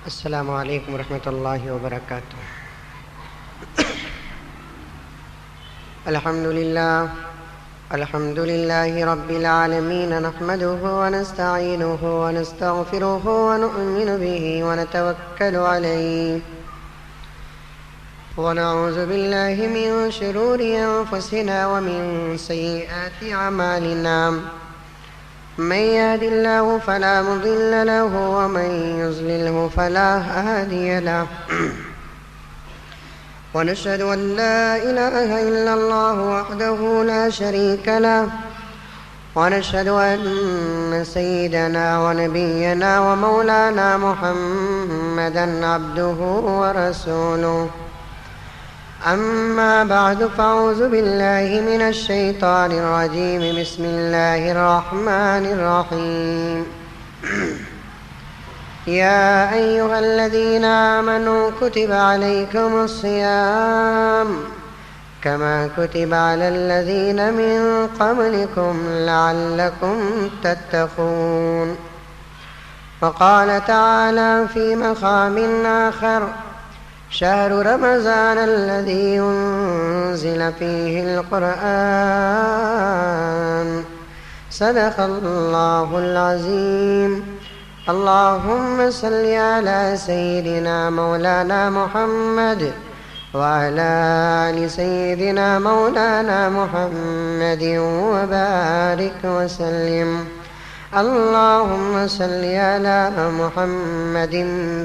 السلام علیکم ورحمۃ اللہ وبرکاتہ۔ الحمد للہ رب العالمین، نحمده ونستعینه ونستغفره ونؤمن به ونتوکل علیہ، ونعوذ باللہ من شرور انفسنا ومن سیئات اعمالنا، من يهد الله فلا مضل له ومن يضلله فلا هادي له، ونشهد أن لا إله إلا الله وحده لا شريك له، ونشهد أن سيدنا ونبينا ومولانا محمدا عبده ورسوله، أما بعد فأعوذ بالله من الشيطان الرجيم، بسم الله الرحمن الرحيم۔ يا أيها الذين آمنوا كتب عليكم الصيام كما كتب على الذين من قبلكم لعلكم تتقون، وقال تعالى في مقام آخر: شهر رمضان الذي أنزل فيه القرآن، صدق الله العظيم۔ اللهم صل على سيدنا مولانا محمد وعلى آل سيدنا مولانا محمد وبارك وسلم۔ اللهم صل على محمد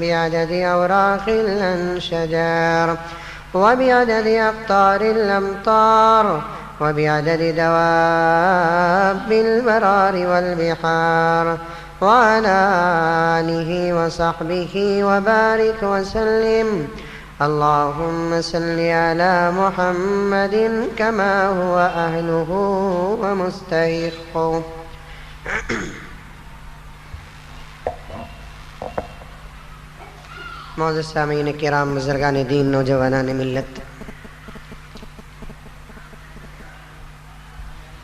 بعدد أوراق الأنشجار، وبعدد أقطار الأمطار، وبعدد دواب البرار والبحار، وعلى آله وصحبه وبارك وسلم۔ اللهم صل على محمد كما هو أهله ومستحقه۔ معزز سامعین کرام، بزرگان دین، نوجوانان ملت،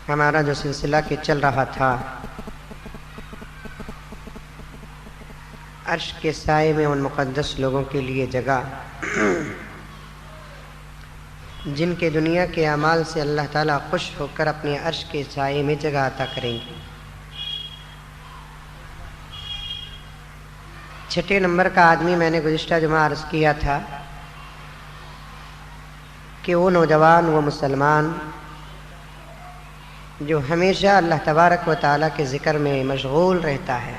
ہمارا جو سلسلہ کہ چل رہا تھا عرش کے سائے میں ان مقدس لوگوں کے لیے جگہ جن کے دنیا کے اعمال سے اللہ تعالیٰ خوش ہو کر اپنے عرش کے سائے میں جگہ عطا کریں گے۔ چھٹے نمبر کا آدمی میں نے گزشتہ جمعہ عرض کیا تھا کہ وہ نوجوان، وہ مسلمان جو ہمیشہ اللہ تبارک و تعالیٰ کے ذکر میں مشغول رہتا ہے،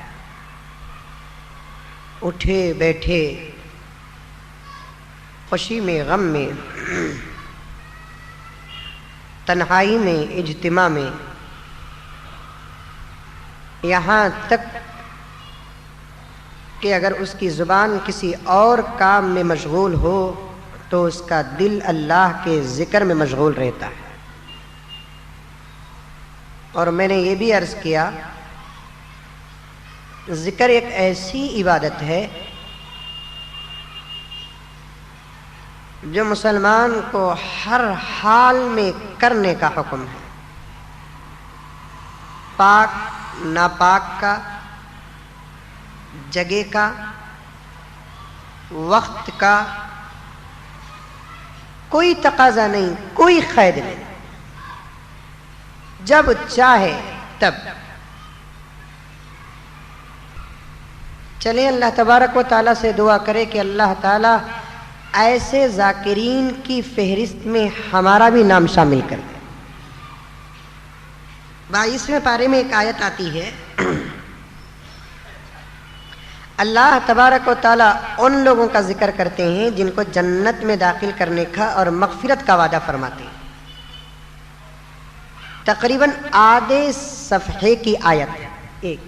اٹھے بیٹھے، خوشی میں، غم میں، تنہائی میں، اجتماع میں، یہاں تک کہ اگر اس کی زبان کسی اور کام میں مشغول ہو تو اس کا دل اللہ کے ذکر میں مشغول رہتا ہے۔ اور میں نے یہ بھی عرض کیا، ذکر ایک ایسی عبادت ہے جو مسلمان کو ہر حال میں کرنے کا حکم ہے، پاک ناپاک کا، جگہ کا، وقت کا کوئی تقاضا نہیں، کوئی قید نہیں، جب چاہے تب۔ چلیں اللہ تبارک و تعالیٰ سے دعا کرے کہ اللہ تعالیٰ ایسے ذاکرین کی فہرست میں ہمارا بھی نام شامل کر دے۔ 22ویں پارے میں ایک آیت آتی ہے، اللہ تبارک و تعالیٰ ان لوگوں کا ذکر کرتے ہیں جن کو جنت میں داخل کرنے کا اور مغفرت کا وعدہ فرماتے ہیں۔ تقریباً آدھے صفحے کی آیت ہے ایک،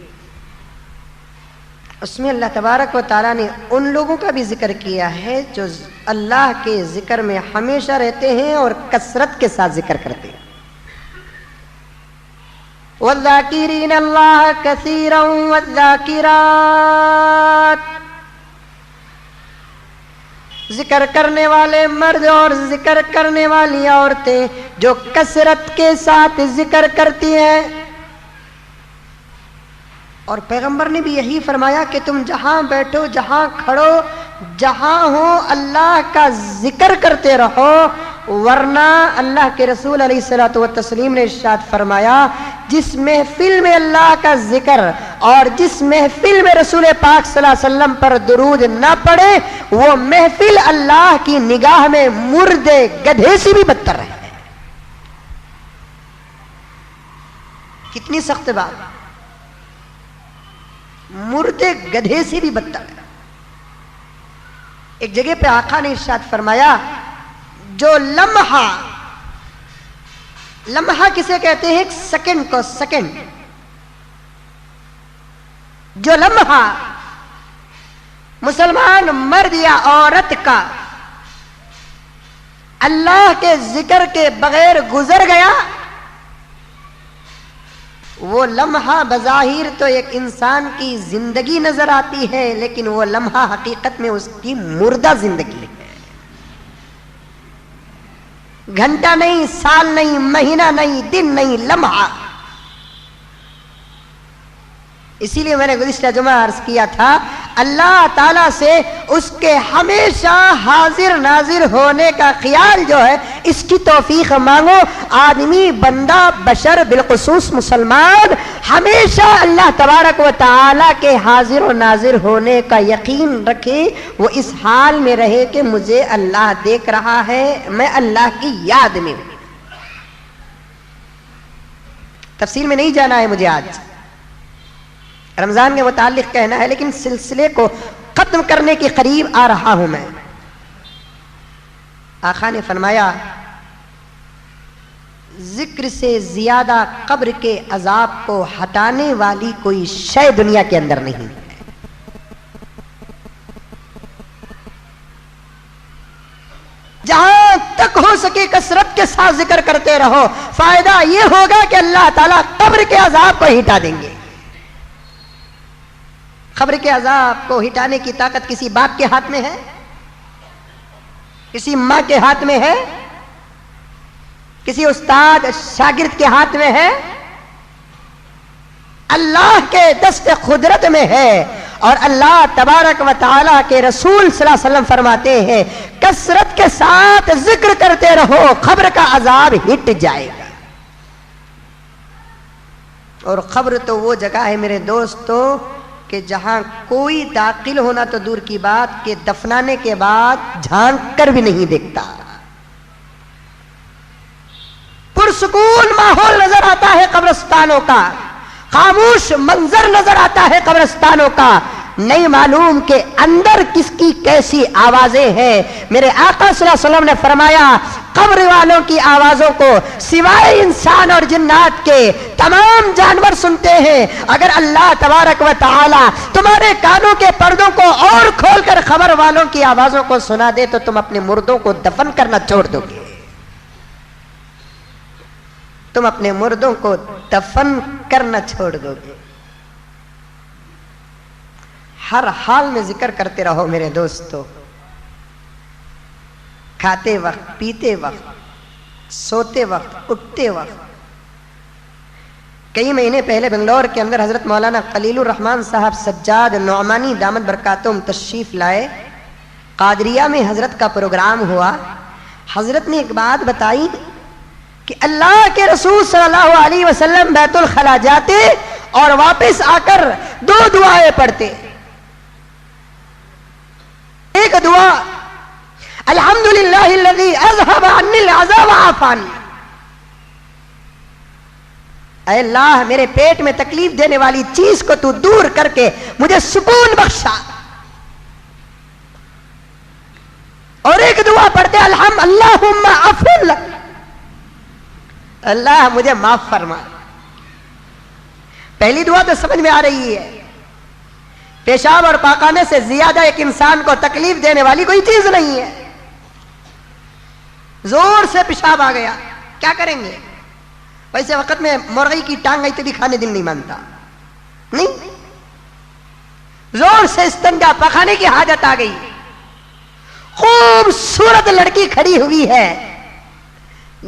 اس میں اللہ تبارک و تعالیٰ نے ان لوگوں کا بھی ذکر کیا ہے جو اللہ کے ذکر میں ہمیشہ رہتے ہیں اور کثرت کے ساتھ ذکر کرتے ہیں۔ وَالذَّاكِرِينَ اللَّهَ كَثِيرًا وَالذَّاكِرَاتِ، ذکر کرنے والے مرد اور ذکر کرنے والی عورتیں جو کثرت کے ساتھ ذکر کرتی ہیں، اور پیغمبر نے بھی یہی فرمایا کہ تم جہاں بیٹھو، جہاں کھڑو، جہاں ہو، اللہ کا ذکر کرتے رہو، ورنہ اللہ کے رسول علیہ الصلوۃ والتسلیم نے ارشاد فرمایا جس محفل میں اللہ کا ذکر اور جس محفل میں رسول پاک صلی اللہ علیہ وسلم پر درود نہ پڑے وہ محفل اللہ کی نگاہ میں مردے گدھے سے بھی بدتر ہے۔ کتنی سخت بات، مردے گدھے سے بھی بدتر ہے۔ ایک جگہ پہ آقا نے ارشاد فرمایا جو لمحہ کسے کہتے ہیں؟ ایک سیکنڈ کو سیکنڈ، جو لمحہ مسلمان مرد یا عورت کا اللہ کے ذکر کے بغیر گزر گیا، وہ لمحہ بظاہر تو ایک انسان کی زندگی نظر آتی ہے، لیکن وہ لمحہ حقیقت میں اس کی مردہ زندگی ہے۔ گھنٹہ نہیں، سال نہیں، مہینہ نہیں، دن نہیں، لمحہ۔ اسی لیے میں نے گزشتہ جمعہ عرض کیا تھا اللہ تعالیٰ سے اس کے ہمیشہ حاضر ناظر ہونے کا خیال جو ہے اس کی توفیق مانگو۔ آدمی، بندہ، بشر، بالخصوص مسلمان ہمیشہ اللہ تبارک و تعالیٰ کے حاضر و ناظر ہونے کا یقین رکھے، وہ اس حال میں رہے کہ مجھے اللہ دیکھ رہا ہے، میں اللہ کی یاد میں ہوں۔ تفصیل میں نہیں جانا ہے مجھے، آج رمضان کے متعلق کہنا ہے، لیکن سلسلے کو ختم کرنے کے قریب آ رہا ہوں میں۔ آقا نے فرمایا ذکر سے زیادہ قبر کے عذاب کو ہٹانے والی کوئی شے دنیا کے اندر نہیں ہے۔ جہاں تک ہو سکے کثرت کے ساتھ ذکر کرتے رہو، فائدہ یہ ہوگا کہ اللہ تعالیٰ قبر کے عذاب کو ہٹا دیں گے۔ قبر کے عذاب کو ہٹانے کی طاقت کسی باپ کے ہاتھ میں ہے؟ کسی ماں کے ہاتھ میں ہے؟ کسی استاد شاگرد کے ہاتھ میں ہے؟ اللہ کے دست قدرت میں ہے۔ اور اللہ تبارک و تعالیٰ کے رسول صلی اللہ علیہ وسلم فرماتے ہیں کثرت کے ساتھ ذکر کرتے رہو، قبر کا عذاب ہٹ جائے گا۔ اور قبر تو وہ جگہ ہے میرے دوستو کہ جہاں کوئی داخل ہونا تو دور کی بات کہ دفنانے کے بعد جھانک کر بھی نہیں دیکھتا۔ پرسکون ماحول نظر آتا ہے قبرستانوں کا، خاموش منظر نظر آتا ہے قبرستانوں کا، نہیں معلوم کہ اندر کس کی کیسی آوازیں ہیں۔ میرے آقا صلی اللہ علیہ وسلم نے فرمایا قبر والوں کی آوازوں کو سوائے انسان اور جنات کے تمام جانور سنتے ہیں۔ اگر اللہ تبارک و تعالی تمہارے کانوں کے پردوں کو اور کھول کر خبر والوں کی آوازوں کو سنا دے تو تم اپنے مردوں کو دفن کرنا چھوڑ دو گے، تم اپنے مردوں کو دفن کرنا چھوڑ دو گے۔ ہر حال میں ذکر کرتے رہو میرے دوستو، کھاتے وقت، پیتے وقت، سوتے وقت، اٹھتے وقت۔ کئی مہینے پہلے بنگلور کے اندر حضرت مولانا خلیل الرحمن صاحب سجاد نعمانی دامت برکاتہم تشریف لائے، قادریہ میں حضرت کا پروگرام ہوا۔ حضرت نے ایک بات بتائی کہ اللہ کے رسول صلی اللہ علیہ وسلم بیت الخلا جاتے اور واپس آ کر دو دعائیں پڑھتے۔ ایک دعا الحمدللہ الذی اذھب عنی العذاب وعافانی، اے اللہ میرے پیٹ میں تکلیف دینے والی چیز کو تو دور کر کے مجھے سکون بخشا۔ اور ایک دعا پڑھتے اللہم اغفر لک، اللہ مجھے معاف فرما۔ پہلی دعا تو سمجھ میں آ رہی ہے، پیشاب اور پاخانے سے زیادہ ایک انسان کو تکلیف دینے والی کوئی چیز نہیں ہے۔ زور سے پیشاب آ گیا، کیا کریں گے؟ ویسے وقت میں مرغی کی ٹانگ آئی تو بھی کھانے دل نہیں مانتا، نہیں، زور سے استنجا، پاخانے کی حاجت آ گئی، خوبصورت لڑکی کھڑی ہوئی ہے،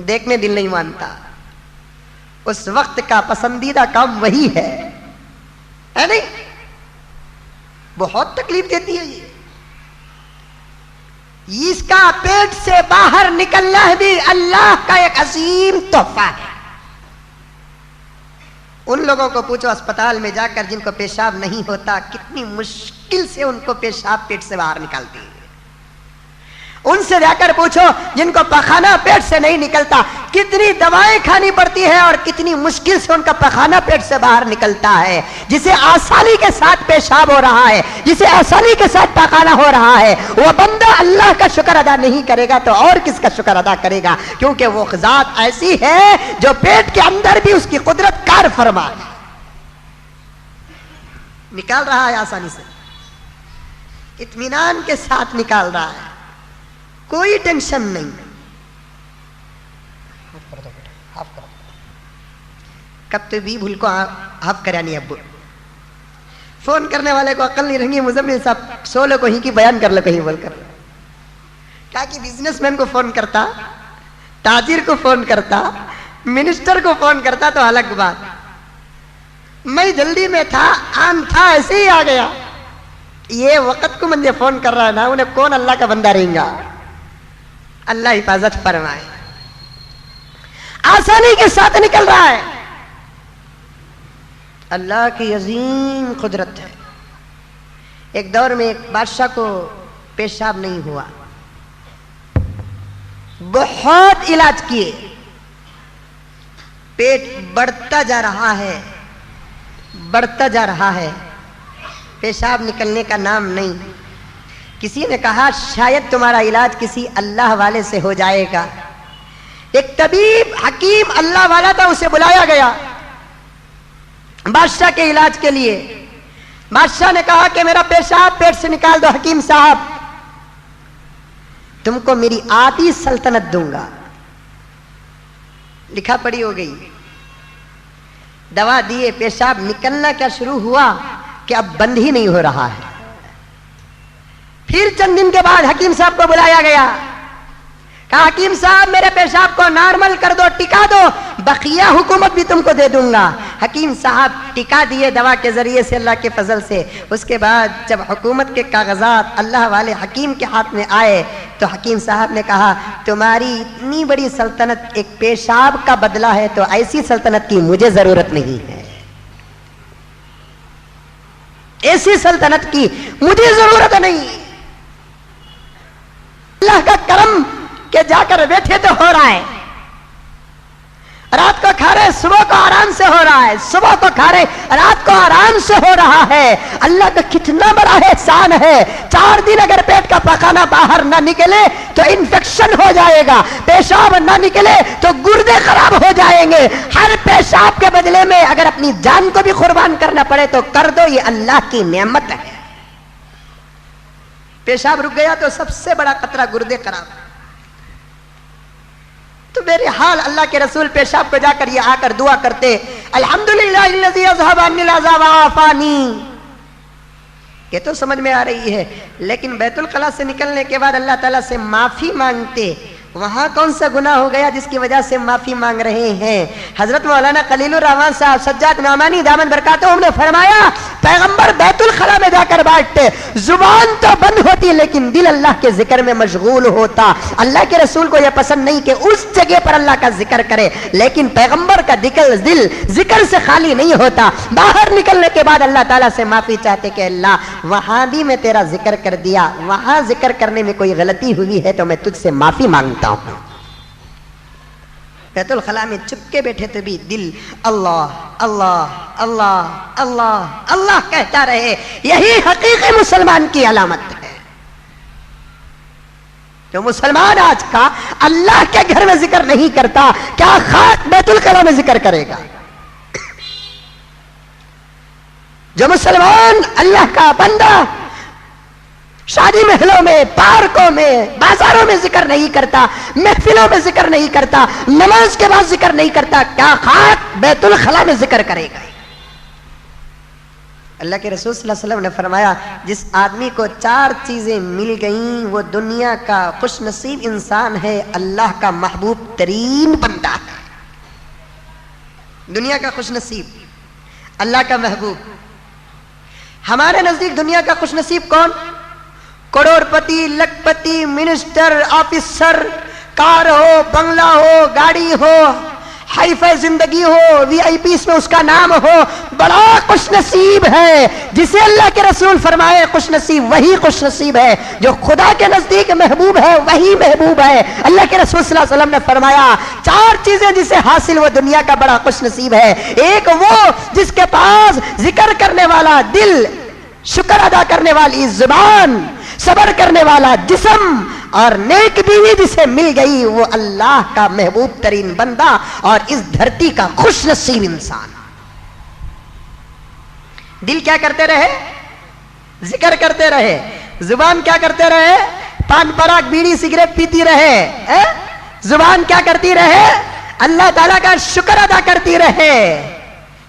دیکھنے دل نہیں مانتا۔ اس وقت کا پسندیدہ کام وہی ہے ہے نہیں؟ بہت تکلیف دیتی ہے یہ. اس کا پیٹ سے باہر نکلنا بھی اللہ کا ایک عظیم تحفہ ہے. ان لوگوں کو پوچھو اسپتال میں جا کر جن کو پیشاب نہیں ہوتا کتنی مشکل سے ان کو پیشاب پیٹ سے باہر نکالتی ہے. ان سے جا کر پوچھو جن کو پخانہ پیٹ سے نہیں نکلتا کتنی دوائیں کھانی پڑتی ہے اور کتنی مشکل سے ان کا پخانہ پیٹ سے باہر نکلتا ہے. جسے آسانی کے ساتھ پیشاب ہو رہا ہے, جسے آسانی کے ساتھ پخانہ ہو رہا ہے, وہ بندہ اللہ کا شکر ادا نہیں کرے گا تو اور کس کا شکر ادا کرے گا؟ کیونکہ وہ ذات ایسی ہے جو پیٹ کے اندر بھی اس کی قدرت کار فرما ہے. نکال رہا ہے آسانی سے, اطمینان کے ساتھ نکال رہا ہے, کوئی ٹینشن نہیں. کب تو بھی بھول کو آپ کرانی ابو. فون کرنے والے کو عقل نہیں رہی, مزمل صاحب سو لو کہیں کی بیان کر لو کہیں بول کر. کہا کہ بزنس مین کو فون کرتا, تاجر کو فون کرتا, منسٹر کو فون کرتا تو الگ بات. میں جلدی میں تھا, آن تھا, ایسے ہی آ گیا. یہ وقت کو مجھے فون کر رہا ہے نا, انہیں کون اللہ کا بندہ رہیں گا. اللہ حفاظت فرمائے. آسانی کے ساتھ نکل رہا ہے. اللہ کی عظیم قدرت ہے. ایک دور میں ایک بادشاہ کو پیشاب نہیں ہوا, بہت علاج کیے, پیٹ بڑھتا جا رہا ہے, بڑھتا جا رہا ہے, پیشاب نکلنے کا نام نہیں. کسی نے کہا شاید تمہارا علاج کسی اللہ والے سے ہو جائے گا. ایک طبیب حکیم اللہ والا تھا, اسے بلایا گیا بادشاہ کے علاج کے لیے. بادشاہ نے کہا کہ میرا پیشاب پیٹ سے نکال دو. حکیم صاحب تم کو میری آدھی سلطنت دوں گا. لکھا پڑھی ہو گئی, دوا دیے, پیشاب نکلنا کیا شروع ہوا کہ اب بند ہی نہیں ہو رہا ہے. پھر چند دن کے بعد حکیم صاحب کو بلایا گیا. کہا حکیم صاحب میرے پیشاب کو نارمل کر دو, ٹکا دو, بقیہ حکومت بھی تم کو دے دوں گا. حکیم صاحب ٹکا دیے دوا کے ذریعے سے اللہ کے فضل سے. اس کے بعد جب حکومت کے کاغذات اللہ والے حکیم کے ہاتھ میں آئے تو حکیم صاحب نے کہا تمہاری اتنی بڑی سلطنت ایک پیشاب کا بدلہ ہے, تو ایسی سلطنت کی مجھے ضرورت نہیں ہے. ایسی سلطنت کی مجھے ضرورت نہیں. اللہ کا کرم کہ جا کر بیٹھے تو ہو رہا ہے. رات کو کھا رہے, صبح کو آرام سے ہو رہا ہے, صبح کو کھا رہے, رات کو آرام سے ہو رہا ہے. اللہ کا کتنا بڑا احسان ہے. 4 دن اگر پیٹ کا پخانہ باہر نہ نکلے تو انفیکشن ہو جائے گا, پیشاب نہ نکلے تو گردے خراب ہو جائیں گے. ہر پیشاب کے بدلے میں اگر اپنی جان کو بھی قربان کرنا پڑے تو کر دو, یہ اللہ کی نعمت ہے. پیشاب رک گیا تو سب سے بڑا خطرہ گردے خراب. تو میرے حال اللہ کے رسول پیشاب کو جا کر یہ آ کر دعا کرتے, الحمدللہ الذی اذھب عنی الاذى وعافانی. یہ تو سمجھ میں آ رہی ہے, لیکن بیت الخلاء سے نکلنے کے بعد اللہ تعالیٰ سے معافی مانگتے. وہاں کون سا گناہ ہو گیا جس کی وجہ سے معافی مانگ رہے ہیں؟ حضرت مولانا خلیل الرحمان صاحب سجاد نعمانی دامن برکاتہم نے فرمایا پیغمبر بیت الخلاء میں جا کر بیٹھتے, زبان تو بند ہوتی لیکن دل اللہ کے ذکر میں مشغول ہوتا. اللہ کے رسول کو یہ پسند نہیں کہ اس جگہ پر اللہ کا ذکر کرے, لیکن پیغمبر کا دل ذکر سے خالی نہیں ہوتا. باہر نکلنے کے بعد اللہ تعالیٰ سے معافی چاہتے کہ اللہ وہاں بھی میں تیرا ذکر کر دیا, وہاں ذکر کرنے میں کوئی غلطی ہوئی ہے تو میں تجھ سے معافی مانگتا ہوں. بیت الخلاء میں چپ کے بیٹھے تو بھی دل اللہ اللہ اللہ اللہ اللہ کہتا رہے. یہی حقیقی مسلمان کی علامت ہے. جو مسلمان آج کا اللہ کے گھر میں ذکر نہیں کرتا, کیا خاک بیت الخلاء میں ذکر کرے گا؟ جو مسلمان اللہ کا بندہ شادی محلوں میں, پارکوں میں, بازاروں میں ذکر نہیں کرتا, محفلوں میں ذکر نہیں کرتا, نماز کے بعد ذکر نہیں کرتا, کیا خاک بیت الخلاء میں ذکر کرے گا؟ اللہ کے رسول صلی اللہ علیہ وسلم نے فرمایا جس آدمی کو 4 چیزیں مل گئیں وہ دنیا کا خوش نصیب انسان ہے, اللہ کا محبوب ترین بندہ ہے. دنیا کا خوش نصیب, اللہ کا محبوب, ہمارے نزدیک دنیا کا خوش نصیب کون؟ کروڑپتی، لکھپتی، منسٹر، آفیسر، کار ہو، بنگلہ ہو، گاڑی ہو، ہائی فائی زندگی ہو، وی آئی پیز میں اس کا نام ہو، بڑا خوش نصیب ہے. جسے اللہ کے رسول فرمائے خوش نصیب وہی خوش نصیب ہے. جو خدا کے نزدیک محبوب ہے وہی محبوب ہے. اللہ کے رسول صلی اللہ علیہ وسلم نے فرمایا 4 چیزیں جسے حاصل وہ دنیا کا بڑا خوش نصیب ہے. ایک وہ جس کے پاس ذکر کرنے والا دل، شکر ادا کرنے والی زبان، صبر کرنے والا جسم اور نیک بیوی جسے مل گئی وہ اللہ کا محبوب ترین بندہ اور اس دھرتی کا خوش نصیب انسان. دل کیا کرتے رہے؟ ذکر کرتے رہے. زبان کیا کرتے رہے؟ پان پراگ بیڑی سگریٹ پیتی رہے. زبان کیا کرتی رہے؟ اللہ تعالیٰ کا شکر ادا کرتی رہے.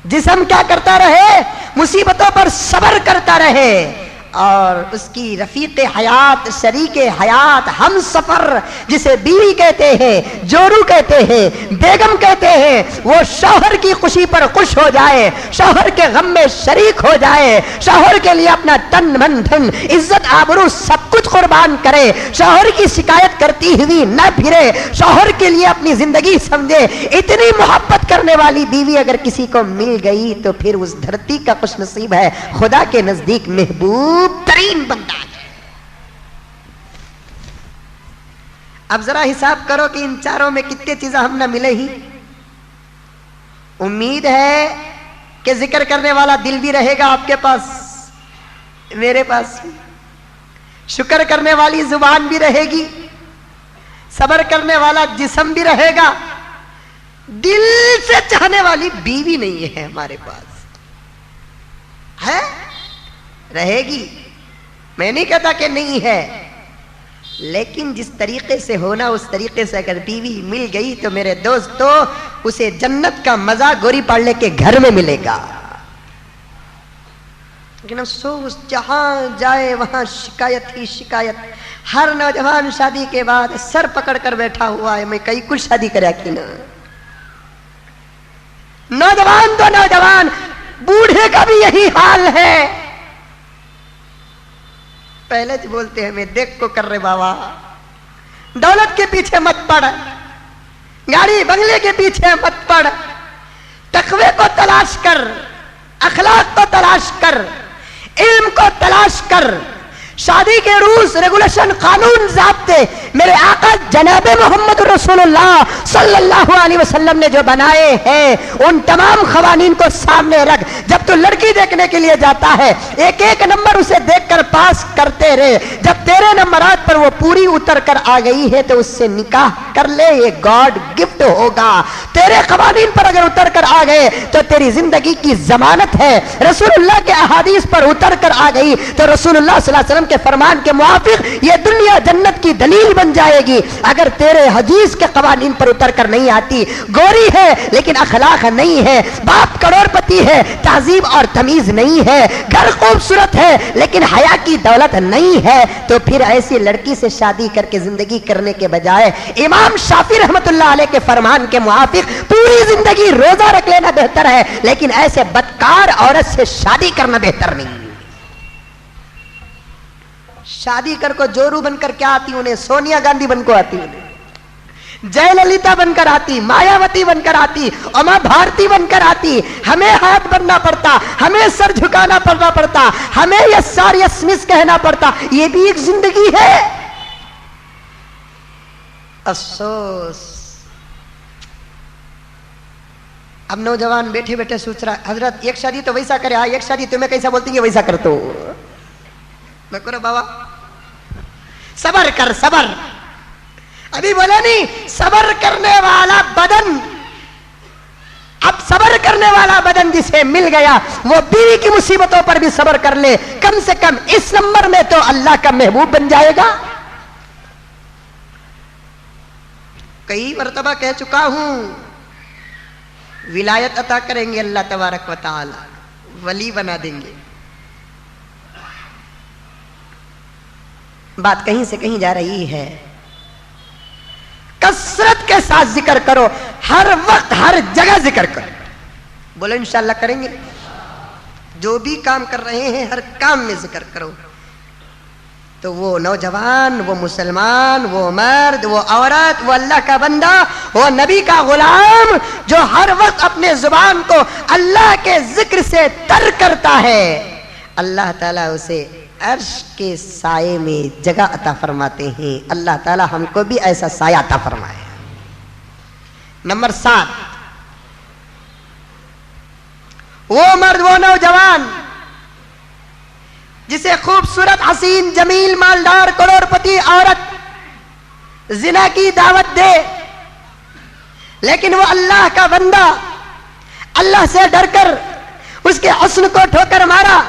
جسم کیا کرتا رہے؟ مصیبتوں پر صبر کرتا رہے. اور اس کی رفیق حیات، شریک حیات، ہم سفر جسے بیوی کہتے ہیں، جورو کہتے ہیں، بیگم کہتے ہیں، وہ شوہر کی خوشی پر خوش ہو جائے، شوہر کے غم میں شریک ہو جائے، شوہر کے لیے اپنا تن من دھن، عزت آبرو سب کچھ قربان کرے، شوہر کی شکایت کرتی ہوئی نہ پھرے، شوہر کے لیے اپنی زندگی سمجھے. اتنی محبت کرنے والی بیوی اگر کسی کو مل گئی تو پھر اس دھرتی کا خوش نصیب ہے. خدا کے نزدیک محبوب ترین بندہ ہے. اب ذرا حساب کرو کہ ان چاروں میں کتنے چیزیں ہم نہ ملے ہی. امید ہے کہ ذکر کرنے والا دل بھی رہے گا آپ کے پاس، میرے پاس بھی. شکر کرنے والی زبان بھی رہے گی، صبر کرنے والا جسم بھی رہے گا. دل سے چاہنے والی بیوی نہیں ہے ہمارے پاس، ہے؟ رہے گی. میں نہیں کہتا کہ نہیں ہے، لیکن جس طریقے سے ہونا اس طریقے سے اگر بیوی مل گئی تو میرے دوستو اسے جنت کا مزہ گوری پاڑلے کے گھر میں ملے گا. لیکن افسوس جہاں جائے وہاں شکایت ہی شکایت. ہر نوجوان شادی کے بعد سر پکڑ کر بیٹھا ہوا ہے میں کئی کچھ شادی کریا کی نا. نوجوان تو نوجوان، بوڑھے کا بھی یہی حال ہے. پہلے جو بولتے ہیں میں دیکھ کو کر رہے بابا. دولت کے پیچھے مت پڑ، گاڑی بنگلے کے پیچھے مت پڑ. تقوی کو تلاش کر، اخلاق کو تلاش کر، علم کو تلاش کر. شادی کے روز ریگولیشن، قانون، ضابطے میرے آقا جناب محمد رسول اللہ صلی اللہ علیہ وسلم نے جو بنائے ہیں ان تمام قوانین کو سامنے رکھ. جب تو لڑکی دیکھنے کے لیے جاتا ہے ایک ایک نمبر اسے دیکھ کر پاس کرتے رہے. جب تیرے نمبرات پر وہ پوری اتر کر آ گئی ہے تو اس سے نکاح کر لے، یہ گاڈ گفٹ ہوگا. تیرے قوانین پر اگر اتر کر آ گئے تو تیری زندگی کی ضمانت ہے. رسول اللہ کے احادیث پر اتر کر آ گئی تو رسول اللہ صلی اللہ علیہ وسلم کے فرمان کے موافق یہ دنیا جنت کی دلیل بن جائے گی. اگر تیرے حدیث کے قوانین پر اتر کر نہیں آتی، گوری ہے لیکن اخلاق نہیں ہے، باپ کروڑپتی ہے تہذیب اور تمیز نہیں ہے، گھر خوبصورت ہے لیکن حیا کی دولت نہیں ہے، تو پھر ایسی لڑکی سے شادی کر کے زندگی کرنے کے بجائے امام شافعی رحمت اللہ علیہ کے فرمان کے موافق پوری زندگی روزہ رکھ لینا بہتر ہے، لیکن ایسے بدکار عورت سے شادی کرنا بہتر نہیں. شادی کر کو جورو بن کر کیا آتی انہیں؟ سونیا گاندھی بن کو آتی انہیں، جے للیتا بن کر آتی، مایاوتی بن کر آتی، اما بھارتی بن کر آتی. ہمیں ہاتھ بننا پڑتا، ہمیں سر جھکانا پڑتا، ہمیں یس سار یس مس کہنا پڑتا. یہ بھی ایک زندگی ہے. افسوس اب نوجوان بیٹھے بیٹھے سوچ رہا حضرت ایک شادی تو ویسا کرے، ایک شادی تمہیں کیسا بولتی ہے ویسا کر تو. میں کرو بابا صبر کر، صبر. ابھی بولا نہیں صبر کرنے والا بدن. اب صبر کرنے والا بدن جسے مل گیا وہ بیوی کی مصیبتوں پر بھی صبر کر لے. کم سے کم اس نمبر میں تو اللہ کا محبوب بن جائے گا. کئی مرتبہ کہہ چکا ہوں ولایت عطا کریں گے اللہ تبارک و تعالی، ولی بنا دیں گے. بات کہیں سے کہیں جا رہی ہے. کثرت کے ساتھ ذکر کرو، ہر وقت ہر جگہ ذکر کرو. بولو انشاءاللہ کریں گے. جو بھی کام کر رہے ہیں ہر کام میں ذکر کرو. تو وہ نوجوان، وہ مسلمان، وہ مرد، وہ عورت، وہ اللہ کا بندہ، وہ نبی کا غلام جو ہر وقت اپنے زبان کو اللہ کے ذکر سے تر کرتا ہے، اللہ تعالیٰ اسے عرش کے سائے میں جگہ عطا فرماتے ہیں. اللہ تعالیٰ ہم کو بھی ایسا سایہ عطا فرمائے. نمبر 7، وہ مرد، وہ نوجوان جسے خوبصورت، حسین، جمیل، مالدار، کروڑ پتی عورت زنا کی دعوت دے، لیکن وہ اللہ کا بندہ اللہ سے ڈر کر اس کے حسن کو ٹھوکر مارا،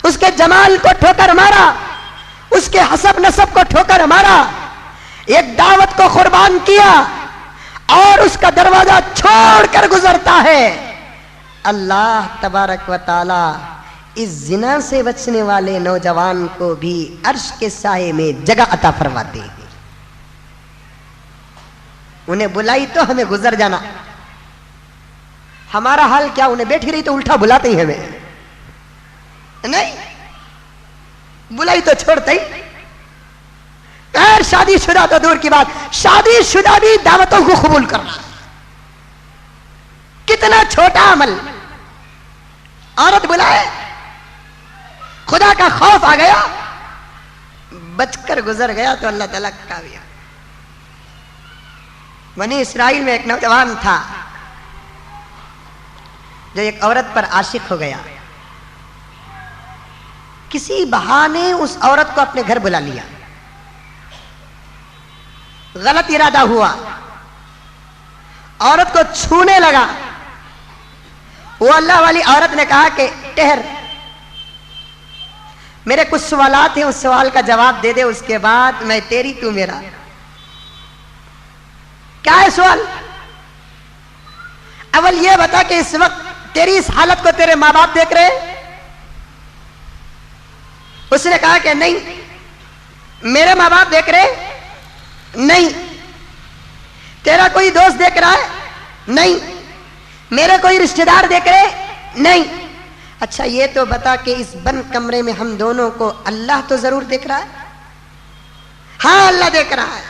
اس کے جمال کو ٹھوکر مارا، اس کے حسب نسب کو ٹھوکر مارا، ایک دعوت کو قربان کیا اور اس کا دروازہ چھوڑ کر گزرتا ہے. اللہ تبارک و تعالی اس زنا سے بچنے والے نوجوان کو بھی عرش کے سائے میں جگہ عطا فرماتے ہیں. انہیں بلائی تو ہمیں گزر جانا. ہمارا حال کیا؟ انہیں بیٹھی رہی تو الٹا بلاتے ہی ہمیں. نہیں، بلائی تو چھوڑتے ہی. غیر شادی شدہ تو دور کی بات، شادی شدہ بھی دعوتوں کو قبول کرنا. کتنا چھوٹا عمل. عورت بلائے، خدا کا خوف آ گیا، بچ کر گزر گیا تو اللہ تعالیٰ کا کامیاب. بنی اسرائیل میں ایک نوجوان تھا جو ایک عورت پر عاشق ہو گیا. کسی بہانے اس عورت کو اپنے گھر بلا لیا. غلط ارادہ ہوا، عورت کو چھونے لگا. وہ اللہ والی عورت نے کہا کہ ٹہر، میرے کچھ سوالات ہیں، اس سوال کا جواب دے دے، اس کے بعد میں تیری تو میرا. کیا ہے سوال؟ اول یہ بتا کہ اس وقت تیری اس حالت کو تیرے ماں باپ دیکھ رہے ہیں؟ اس نے کہا کہ نہیں. میرے ماں باپ دیکھ رہے؟ نہیں. تیرا کوئی دوست دیکھ رہا ہے؟ نہیں. میرے کوئی رشتہ دار دیکھ رہے؟ نہیں. اچھا یہ تو بتا کہ اس بند کمرے میں ہم دونوں کو اللہ تو ضرور دیکھ رہا ہے؟ ہاں اللہ دیکھ رہا ہے.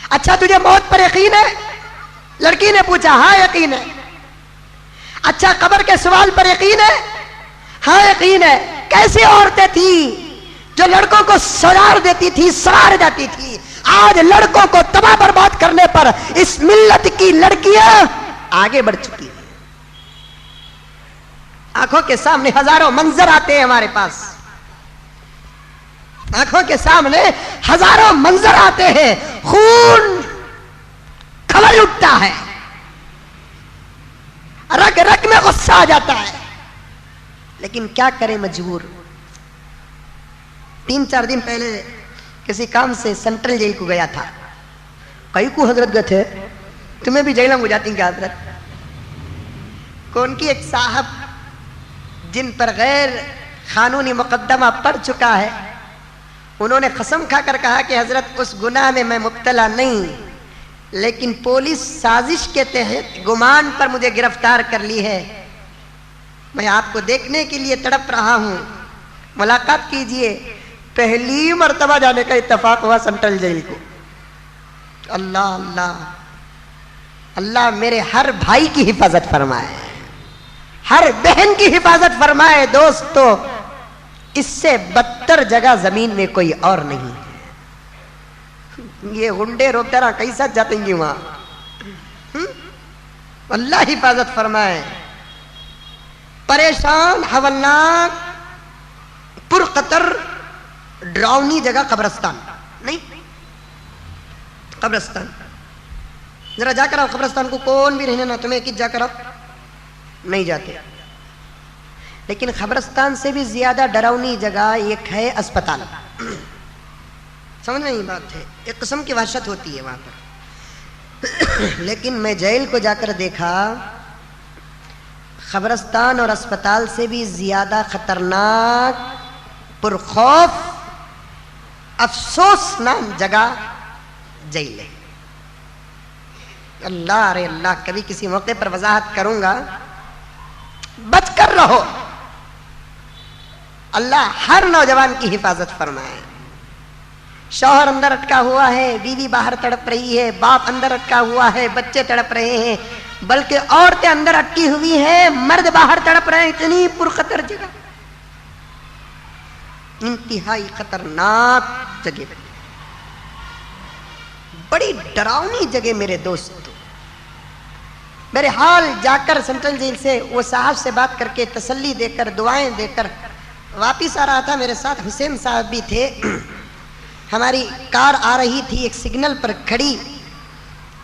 اچھا تجھے موت پر یقین ہے؟ لڑکی نے پوچھا. ہاں یقین ہے. اچھا قبر کے سوال پر یقین ہے؟ ہاں یقین ہے. کیسی عورتیں تھیں جو لڑکوں کو سوار دیتی تھی، سوار جاتی تھی. آج لڑکوں کو تباہ برباد کرنے پر اس ملت کی لڑکیاں آگے بڑھ چکی ہیں. آنکھوں کے سامنے ہزاروں منظر آتے ہیں ہمارے پاس. آنکھوں کے سامنے ہزاروں منظر آتے ہیں. خون کھول اٹھتا ہے، رگ رگ میں غصہ آ جاتا ہے. لیکن کیا کرے، مجبور. 3-4 دن پہلے کسی کام سے سینٹرل جیل کو گیا تھا. کئی کو حضرت گئے تھے؟ تمہیں بھی جیلوں ہو جاتی ہیں کیا حضرت؟ کون کی ایک صاحب جن پر غیر قانونی مقدمہ پڑ چکا ہے، انہوں نے قسم کھا کر کہا کہ حضرت اس گناہ میں میں مبتلا نہیں، لیکن پولیس سازش کے تحت گمان پر مجھے گرفتار کر لی ہے. میں آپ کو دیکھنے کے لیے تڑپ رہا ہوں، ملاقات کیجئے. پہلی مرتبہ جانے کا اتفاق ہوا سینٹرل جیل کو. اللہ اللہ اللہ میرے ہر بھائی کی حفاظت فرمائے، ہر بہن کی حفاظت فرمائے. دوستو اس سے بدتر جگہ زمین میں کوئی اور نہیں ہے. یہ گنڈے روکترا کیسا جاتے گی وہاں؟ اللہ حفاظت فرمائے. پریشان، حولناک، پرخطر، ڈراؤنی جگہ قبرستان. نہیں، قبرستان ذرا جا کر آؤ. قبرستان کو کون بھی رہنے نہ، تمہیں کس جا کر آؤ. نہیں جاتے. لیکن قبرستان سے بھی زیادہ ڈراؤنی جگہ ایک ہے اسپتال. سمجھ نہیں بات ہے، ایک قسم کی وحشت ہوتی ہے وہاں پر. لیکن میں جیل کو جا کر دیکھا، قبرستان اور اسپتال سے بھی زیادہ خطرناک، پرخوف، افسوسناک جگہ جیل ہے. اللہ ارے اللہ، کبھی کسی موقع پر وضاحت کروں گا. بچ کر رہو. اللہ ہر نوجوان کی حفاظت فرمائے. شوہر اندر اٹکا ہوا ہے, بیوی باہر تڑپ رہی ہے, باپ اندر اٹکا ہوا ہے, بچے تڑپ رہے ہیں, بلکہ عورتیں اندر اٹکی ہوئی ہیں, مرد باہر تڑپ رہے ہیں. اتنی پرخطر جگہ, انتہائی خطرناک جگہ, بڑی ڈراؤنی جگہ میرے دوستو. میرے حال جا کر سینٹرل جیل سے وہ صاحب سے بات کر کے تسلی دے کر دعائیں دے کر واپس آ رہا تھا. میرے ساتھ حسین صاحب بھی تھے. ہماری کار آ رہی تھی, ایک سگنل پر کھڑی,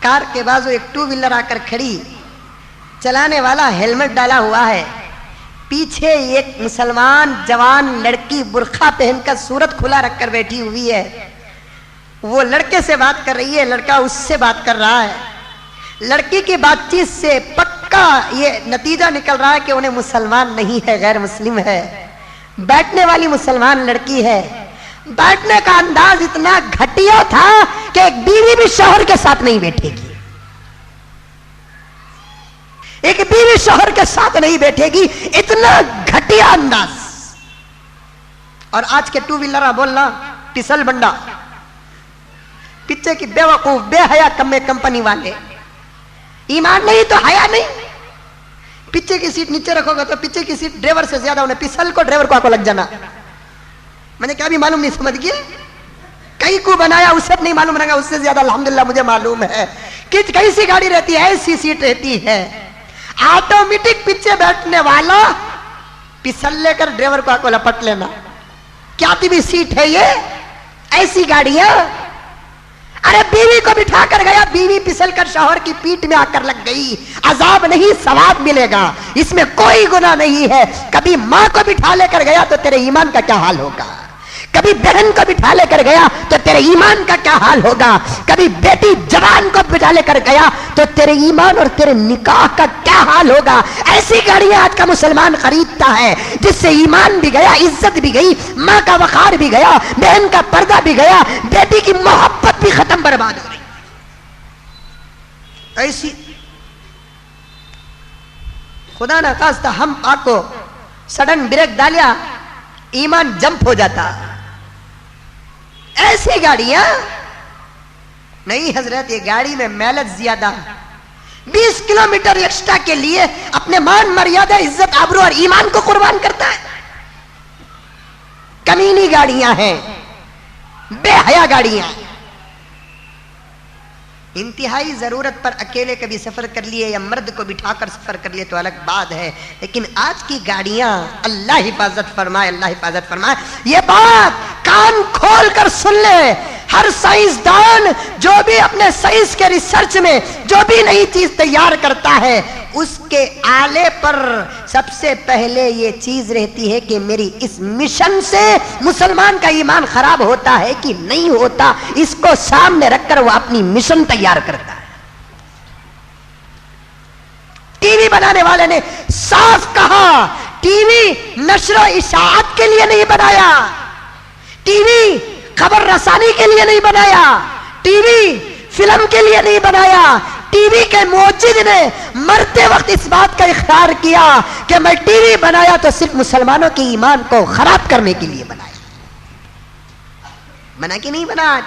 کار کے بازو ایک ٹو ویلر آ کر کھڑی, چلانے والا ہیلمٹ ڈالا ہوا ہے, پیچھے ایک مسلمان جوان لڑکی برقع پہن کر صورت کھلا رکھ کر بیٹھی ہوئی ہے. وہ لڑکے سے بات کر رہی ہے, لڑکا اس سے بات کر رہا ہے. لڑکی کی بات چیت سے پکا یہ نتیجہ نکل رہا ہے کہ انہیں مسلمان نہیں ہے, غیر مسلم ہے. بیٹھنے والی مسلمان لڑکی ہے. بیٹھنے کا انداز اتنا گھٹیا تھا کہ ایک بیوی بھی شوہر کے ساتھ نہیں بیٹھے گی, ایک بیوی شوہر کے ساتھ نہیں بیٹھے گی, اتنا گھٹیا انداز. اور آج کے ٹو ویلر بولنا ٹسل بنڈا, پیچھے کی بے وقوف بے حیا کمپنی والے, ایمان نہیں تو حیا نہیں. پیچھے کی سیٹ نیچے رکھو گے تو پیچھے کی سیٹ ڈرائیور سے زیادہ انہیں پسل کو ڈرائیور کو آ کو لگ جانا. میں نے کیا بھی معلوم نہیں, سمجھ گئے, کئی کو بنایا اسے نہیں معلوم رہے گا, اس سے زیادہ الحمدللہ مجھے معلوم ہے کہ کئی سی گاڑی رہتی ہے, ایسی سیٹ رہتی ہے, آٹومیٹک پیچھے بیٹھنے والا پسل لے کر ڈرائیور کو آ کو لپٹ لینا. کیا بھی سیٹ ہے یہ, ایسی گاڑیاں. ارے بیوی کو بٹھا کر گیا, بیوی پسل کر شوہر کی پیٹ میں آ کر لگ گئی, عذاب نہیں ثواب ملے گا, اس میں کوئی گناہ نہیں ہے. کبھی ماں کو بٹھا لے کر گیا تو تیرے ایمان کا کیا حال ہوگا, کبھی بہن کو بٹھا لے کر گیا تو تیرے ایمان کا کیا حال ہوگا, کبھی بیٹی جوان کو بٹھا لے کر گیا تو تیرے ایمان اور تیرے نکاح کا کیا حال ہوگا. ایسی گاڑیاں آج کا مسلمان خریدتا ہے جس سے ایمان بھی گیا, عزت بھی گئی, ماں کا وقار بھی گیا, بہن کا پردہ بھی گیا, بیٹی کی محبت بھی ختم, برباد ہو گئی. ایسی خدا نہ خواستہ ہم آپ کو سڈن بریک ڈالیا, ایمان جمپ ہو جاتا. ایسی گاڑیاں نہیں حضرت, یہ گاڑی میں میلج زیادہ, 20 کلومیٹر ایکسٹرا کے لیے اپنے مان مریادہ عزت آبرو اور ایمان کو قربان کرتا ہے. کمینی گاڑیاں ہیں, بے حیا گاڑیاں. انتہائی ضرورت پر اکیلے کبھی سفر کر لیے یا مرد کو بٹھا کر سفر کر لیے تو الگ بات ہے, لیکن آج کی گاڑیاں اللہ حفاظت فرمائے, اللہ حفاظت فرمائے. یہ بات کان کھول کر سن لے, ہر سائنسدان جو بھی اپنے سائنس کے ریسرچ میں جو بھی نئی چیز تیار کرتا ہے, اس کے آلے پر سب سے پہلے یہ چیز رہتی ہے کہ میری اس مشن سے مسلمان کا ایمان خراب ہوتا ہے کہ نہیں ہوتا, اس کو سامنے رکھ کر وہ اپنی مشن تیار کرتا ہے. ٹی وی بنانے والے نے صاف کہا, ٹی وی نشر و اشاعت کے لیے نہیں بنایا, ٹی وی خبر رسانی کے لیے نہیں بنایا, ٹی وی فلم کے لیے نہیں بنایا. ٹی وی کے موجد نے مرتے وقت اس بات کا اقرار کیا کہ میں ٹی وی بنایا تو صرف مسلمانوں کے ایمان کو خراب کرنے کے لیے بنایا. بنا کہ نہیں بنا؟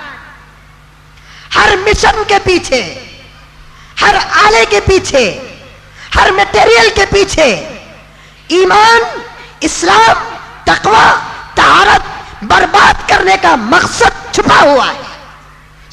ہر مشن کے پیچھے, ہر آلے کے پیچھے, ہر میٹیریل کے پیچھے ایمان, اسلام, تقوی, طہارت برباد کرنے کا مقصد چھپا ہوا ہے.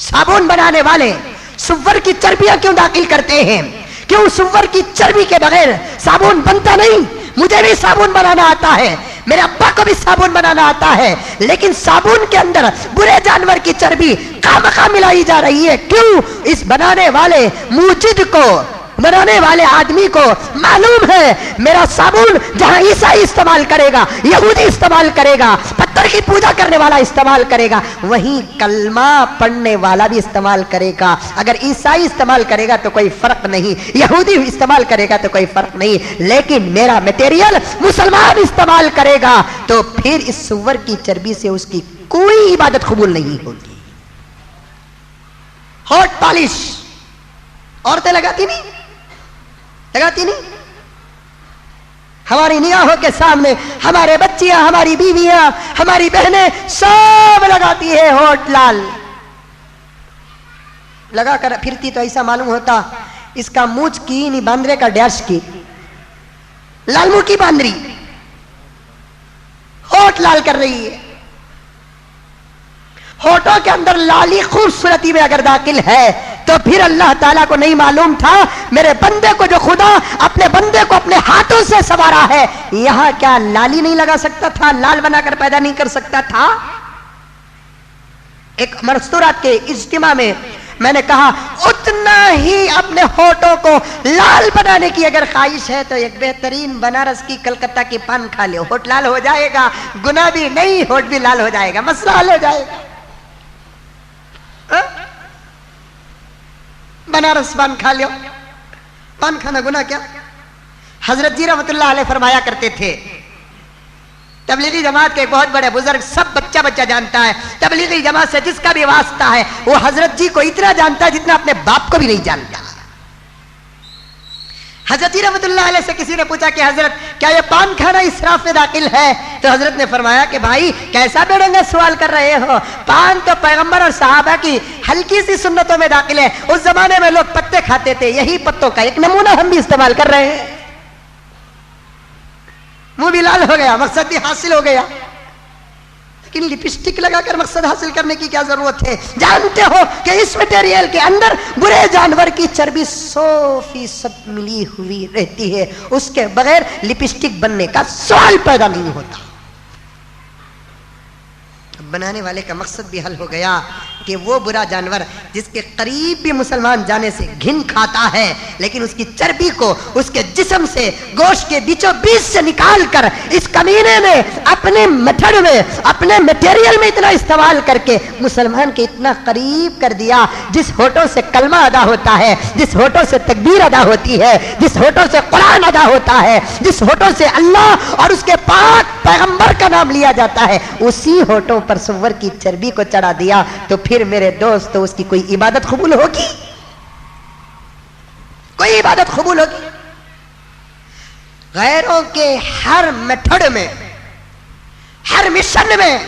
صابن بنانے والے سور کی چربیاں کیوں داخل کرتے ہیں؟ کیوں سور کی چربی کے بغیر صابن بنتا نہیں؟ مجھے بھی صابن بنانا آتا ہے, میرے ابا کو بھی صابن بنانا آتا ہے, لیکن صابن کے اندر برے جانور کی چربی خامخواہ ملائی جا رہی ہے. کیوں؟ اس بنانے والے موجد کو, بنانے والے آدمی کو معلوم ہے میرا صابن جہاں عیسائی استعمال کرے گا, یہودی استعمال کرے گا, پتھر کی پوجا کرنے والا استعمال کرے گا, وہیں کلمہ پڑھنے والا بھی استعمال کرے گا. اگر عیسائی استعمال کرے گا تو کوئی فرق نہیں, یہودی استعمال کرے گا تو کوئی فرق نہیں, لیکن میرا میٹیریل مسلمان استعمال کرے گا تو پھر اس سور کی چربی سے اس کی کوئی عبادت قبول نہیں ہوگی. ہاٹ پالش عورتیں لگاتی نہیں, لگاتی نہیں, ہماری نگاہوں کے سامنے ہمارے بچیاں، ہماری بیویاں، ہماری بہنیں سب لگاتی ہے ہوٹ لال، لگا کر پھرتی تو ایسا معلوم ہوتا اس کا مونچھ کی نہیں باندرے کا ڈیش کی، لال منہ کی باندری ہوٹ لال کر رہی ہے۔ ہوٹوں کے اندر لالی خوبصورتی میں اگر داخل ہے تو پھر اللہ تعالیٰ کو نہیں معلوم تھا میرے بندے کو جو خدا اپنے بندے کو اپنے ہاتھوں سے سنوارا ہے یہاں کیا لالی نہیں لگا سکتا تھا، لال بنا کر پیدا نہیں کر سکتا تھا؟ ایک مستورات کے اجتماع میں میں نے کہا اتنا ہی اپنے ہونٹوں کو لال بنانے کی اگر خواہش ہے تو ایک بہترین بنارس کی کلکتہ کی پان کھا لو، ہونٹ لال ہو جائے گا، گناہ بھی نہیں، ہونٹ بھی لال ہو جائے گا، مسئلہ حل ہو جائے گا۔ بنارس پان کھا لو، پان کھانا گناہ کیا؟ حضرت جی رحمت اللہ علیہ فرمایا کرتے تھے، تبلیغی جماعت کے ایک بہت بڑے بزرگ سب بچہ بچہ جانتا ہے، تبلیغی جماعت سے جس کا بھی واسطہ ہے وہ حضرت جی کو اتنا جانتا ہے جتنا اپنے باپ کو بھی نہیں جانتا۔ حضرت جی رحمت اللہ علیہ سے کسی نے پوچھا کہ حضرت کیا یہ پان کھانا اسراف میں داخل ہے؟ تو حضرت نے فرمایا کہ بھائی کیسا بیڑنگا سوال کر رہے ہو، پان تو پیغمبر اور صحابہ کی ہلکی سی سنتوں میں داخل ہے، اس زمانے میں لوگ پتے کھاتے تھے، یہی پتوں کا ایک نمونہ ہم بھی استعمال کر رہے ہیں۔ منہ بھی لال ہو گیا، مقصد بھی حاصل ہو گیا، لیکن لپسٹک لگا کر مقصد حاصل کرنے کی کیا ضرورت ہے؟ جانتے ہو کہ اس مٹیریل کے اندر برے جانور کی چربی 100% ملی ہوئی رہتی ہے، اس کے بغیر لپسٹک بننے کا سوال پیدا نہیں ہوتا۔ بنانے والے کا مقصد بھی حل ہو گیا کہ وہ برا جانور جس کے قریب بھی مسلمان جانے سے گھن کھاتا ہے لیکن اس کی چربی کو اس کے جسم سے گوشت کے بیچوں بیچ سے نکال کر اس کمینے نے اپنے میتھڈ میں اپنے میٹیریل میں اتنا استعمال کر کے مسلمان کے اتنا قریب کر دیا، جس ہوٹوں سے کلمہ ادا ہوتا ہے، جس ہوٹوں سے تکبیر ادا ہوتی ہے، جس ہوٹوں سے قرآن ادا ہوتا ہے، جس ہوٹوں سے اللہ اور اس کے پاک پیغمبر کا نام لیا جاتا ہے، اسی ہوٹوں پر سور کی چربی کو چڑھا دیا تو پھر میرے دوست تو اس کی کوئی عبادت قبول ہوگی؟ کوئی عبادت قبول ہوگی؟ غیروں کے ہر میتھڈ میں، ہر مشن میں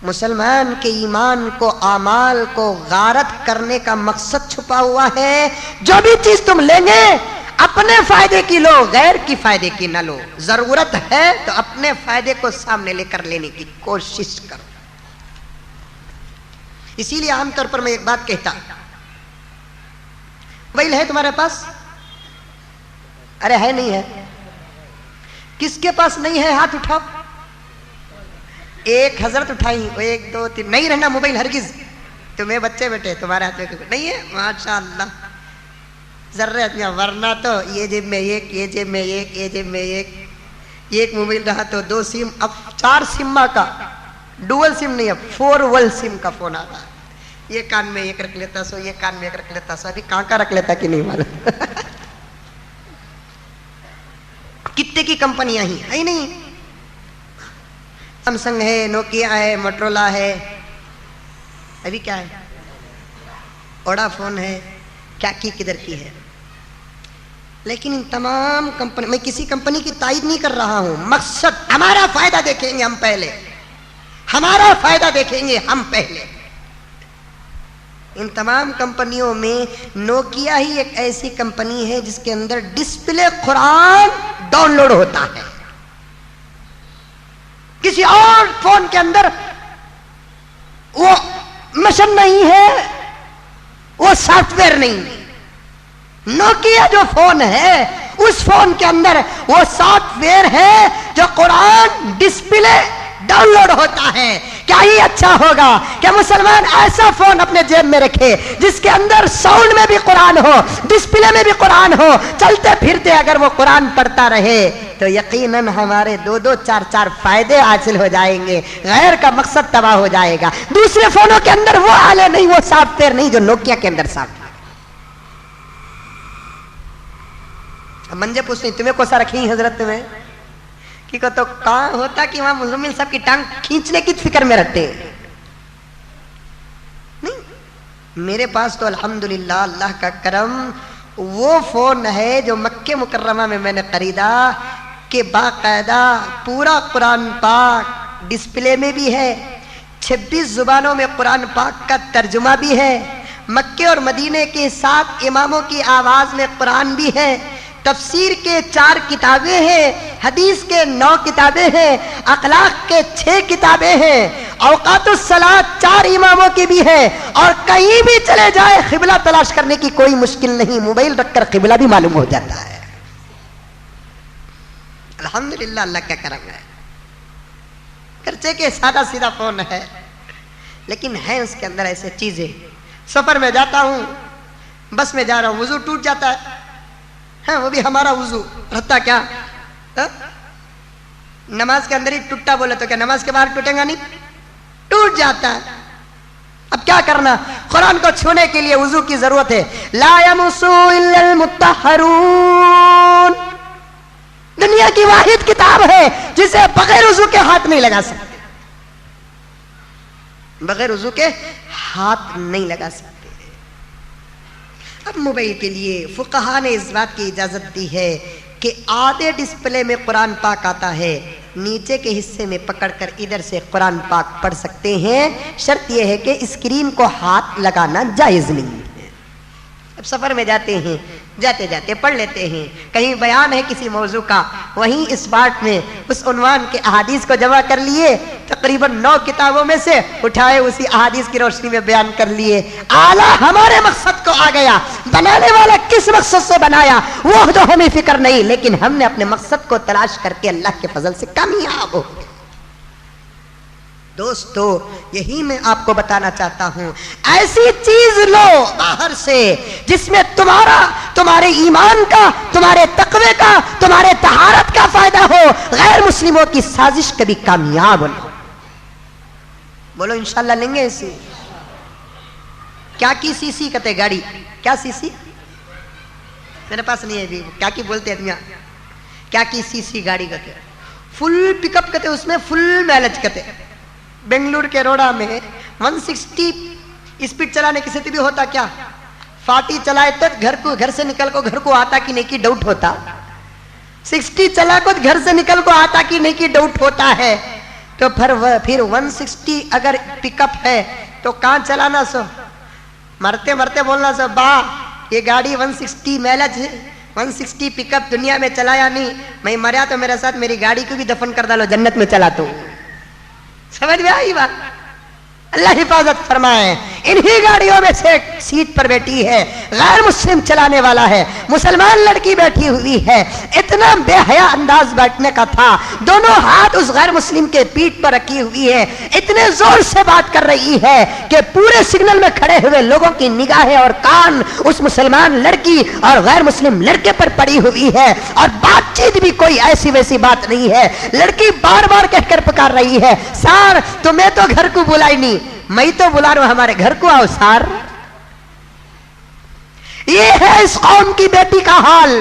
مسلمان کے ایمان کو، اعمال کو غارت کرنے کا مقصد چھپا ہوا ہے۔ جو بھی چیز تم لیں گے اپنے فائدے کی لو، غیر کی فائدے کی نہ لو، ضرورت ہے تو اپنے فائدے کو سامنے لے کر لینے کی کوشش کرو۔ اسی لیے عام طور پر میں ایک بات کہتا، موبائل ہے تمہارے پاس؟ ارے ہے نہیں ہے؟ کس کے پاس نہیں ہے ہاتھ اٹھاؤ۔ ایک حضرت اٹھائی، 1 2 3، نہیں رہنا موبائل ہرگز۔ تمہیں بچے بیٹے تمہارے ہاتھ میں نہیں ہے؟ ماشاءاللہ ضرورت نہیں، ورنہ تو یہ جیب میں ایک، یہ جیب میں ایک، یہ جیب میں ایک موبائل رہا تو 2 سم، اب 4 سم کا ڈوئل سم نہیں، اب 4 سم کا فون آتا ہے۔ یہ کان میں ایک رکھ لیتا سو، یہ کان میں ایک رکھ لیتا سو، ابھی کہاں کا رکھ لیتا کہ نہیں معلوم۔ کتنے کی کمپنیاں ہی نہیں، سمسنگ ہے، نوکیا ہے، موٹرولا ہے، ابھی کیا ہے، اوڈا فون ہے، کیا کی کدھر کی ہے۔ لیکن ان تمام کمپنی، میں کسی کمپنی کی تائید نہیں کر رہا ہوں، مقصد ہمارا فائدہ دیکھیں گے ہم پہلے، ہمارا فائدہ دیکھیں گے ہم پہلے۔ ان تمام کمپنیوں میں نوکیا ہی ایک ایسی کمپنی ہے جس کے اندر ڈسپلے قرآن ڈاؤن لوڈ ہوتا ہے، کسی اور فون کے اندر وہ مشن نہیں ہے، وہ سافٹ ویئر نہیں۔ نوکیا جو فون ہے اس فون کے اندر وہ سافٹ ویئر ہے جو قرآن ڈسپلے ڈاؤن لوڈ ہوتا ہے۔ کیا ہی اچھا ہوگا کہ مسلمان ایسا فون اپنے جیب میں رکھے جس کے اندر ساؤنڈ میں بھی قرآن ہو، ڈسپلے میں بھی قرآن ہو، چلتے پھرتے اگر وہ قرآن پڑھتا رہے تو یقیناً ہمارے 2 4 فائدے حاصل ہو جائیں گے، غیر کا مقصد تباہ ہو جائے گا۔ دوسرے فونوں کے اندر وہ آلے نہیں، وہ سافٹ ویئر نہیں جو نوکیا کے اندر سافٹ ویئر۔ اب منجے پوچھتے تمہیں کوسا رکھی حضرت تمہیں کہ تو کہاں ہوتا کہ وہاں مزمل صاحب کی ٹانگ کھینچنے کی فکر میں رہتے ہیں؟ نہیں، میرے پاس تو الحمدللہ اللہ کا کرم وہ فون ہے جو مکہ مکرمہ میں نے خریدا، کہ باقاعدہ پورا قرآن پاک ڈسپلے میں بھی ہے، 26 زبانوں میں قرآن پاک کا ترجمہ بھی ہے، مکے اور مدینے کے 7 اماموں کی آواز میں قرآن بھی ہے، تفسیر کے 4 کتابیں ہیں، حدیث کے 9 کتابیں ہیں، اخلاق کے 6 کتابیں ہیں، اوقات الصلاۃ 4 اماموں کی بھی ہے، اور کہیں بھی چلے جائے قبلہ تلاش کرنے کی کوئی مشکل نہیں، موبائل رکھ کر قبلہ بھی معلوم ہو جاتا ہے۔ الحمدللہ، اللہ کا کرم ہے۔ خرچے کے سادہ سیدھا فون ہے، لیکن ہے اس کے اندر ایسے چیزیں۔ سفر میں جاتا ہوں، بس میں جا رہا ہوں، وضو ٹوٹ جاتا ہے، وہ بھی ہمارا وضو رہتا کیا؟ نماز کے اندر ہی ٹوٹا بولے تو کیا نماز کے باہر ٹوٹے گا؟ نہیں، ٹوٹ جاتا ہے۔ اب کیا کرنا؟ قرآن کو چھونے کے لیے وضو کی ضرورت ہے۔ لا یمسو الا المطہرون، دنیا کی واحد کتاب ہے جسے بغیر وضو کے ہاتھ نہیں لگا سکتے، بغیر وضو کے ہاتھ نہیں لگا سکتے۔ اب موبائل کے لیے فقہا نے اس بات کی اجازت دی ہے کہ آدھے ڈسپلے میں قرآن پاک آتا ہے، نیچے کے حصے میں پکڑ کر ادھر سے قرآن پاک پڑھ سکتے ہیں، شرط یہ ہے کہ اسکرین کو ہاتھ لگانا جائز نہیں ہے۔ اب سفر میں جاتے ہیں، جاتے جاتے پڑھ لیتے ہیں، کہیں بیان ہے کسی موضوع کا، وہیں اس بات میں اس عنوان کے احادیث کو جمع کر لیے، تقریباً 9 کتابوں میں سے اٹھائے اسی احادیث کی روشنی میں بیان کر لیے، اعلیٰ ہمارے مقصد کو آ گیا۔ بنانے والا کس مقصد سے بنایا وہ تو ہمیں فکر نہیں، لیکن ہم نے اپنے مقصد کو تلاش کر کے اللہ کے فضل سے کامیاب ہو گئے۔ دوستو، یہی میں آپ کو بتانا چاہتا ہوں، ایسی چیز لو باہر سے جس میں تمہارے ایمان کا، تمہارے تقوی کا، تمہارے طہارت کا فائدہ ہو، غیر مسلموں کی سازش کبھی کامیاب نہ ہو۔ بولو انشاءاللہ لیں گے اسے؟ کیا کی سی سی کہتے گاڑی؟ کیا سی سی؟ میرے پاس نہیں ہے بھی، کیا کی بولتے ہیں؟ کیا کی سی سی گاڑی کہتے، فل پک اپ کہتے، اس میں فل میلج کہتے۔ بنگلور کے روڈا میں 160 اسپیڈ چلانے کی ستیہ بھی ہوتا کیا؟ 40 چلائے تو گھر سے نکل کو گھر کو آتا کہ نہیں کی ڈاؤٹ ہوتا، 60 چلا کو گھر سے نکل کو آتا کہ نہیں کی ڈاؤٹ ہوتا ہے۔ تو پھر 160 اگر پک اپ ہے تو کہاں چلانا سو؟ مرتے مرتے بولنا سو با یہ گاڑی 160 میلج ہے، 160 پک اپ دنیا میں چلایا نہیں، میں مریا تو میرے ساتھ میری گاڑی کو بھی دفن کر ڈالو، جنت میں چلا تو۔ سمجھ میں آئی بات؟ اللہ حفاظت فرمائے۔ انہی گاڑیوں میں سے سیٹ پر بیٹھی ہے غیر مسلم چلانے والا ہے، مسلمان لڑکی بیٹھی ہوئی ہے، اتنا بے حیا انداز بیٹھنے کا تھا، دونوں ہاتھ اس غیر مسلم کے پیٹھ پر رکھی ہوئی ہے، اتنے زور سے بات کر رہی ہے کہ پورے سگنل میں کھڑے ہوئے لوگوں کی نگاہیں اور کان اس مسلمان لڑکی اور غیر مسلم لڑکے پر پڑی ہوئی ہے، اور بات چیت بھی کوئی ایسی ویسی بات نہیں ہے۔ لڑکی بار بار کہہ کر پکار رہی ہے، سار تمہیں تو گھر کو بلائی نہیں، میں تو بلا رہا ہوں، ہمارے گھر کو آؤ سار۔ یہ ہے اس قوم کی بیٹی کا حال،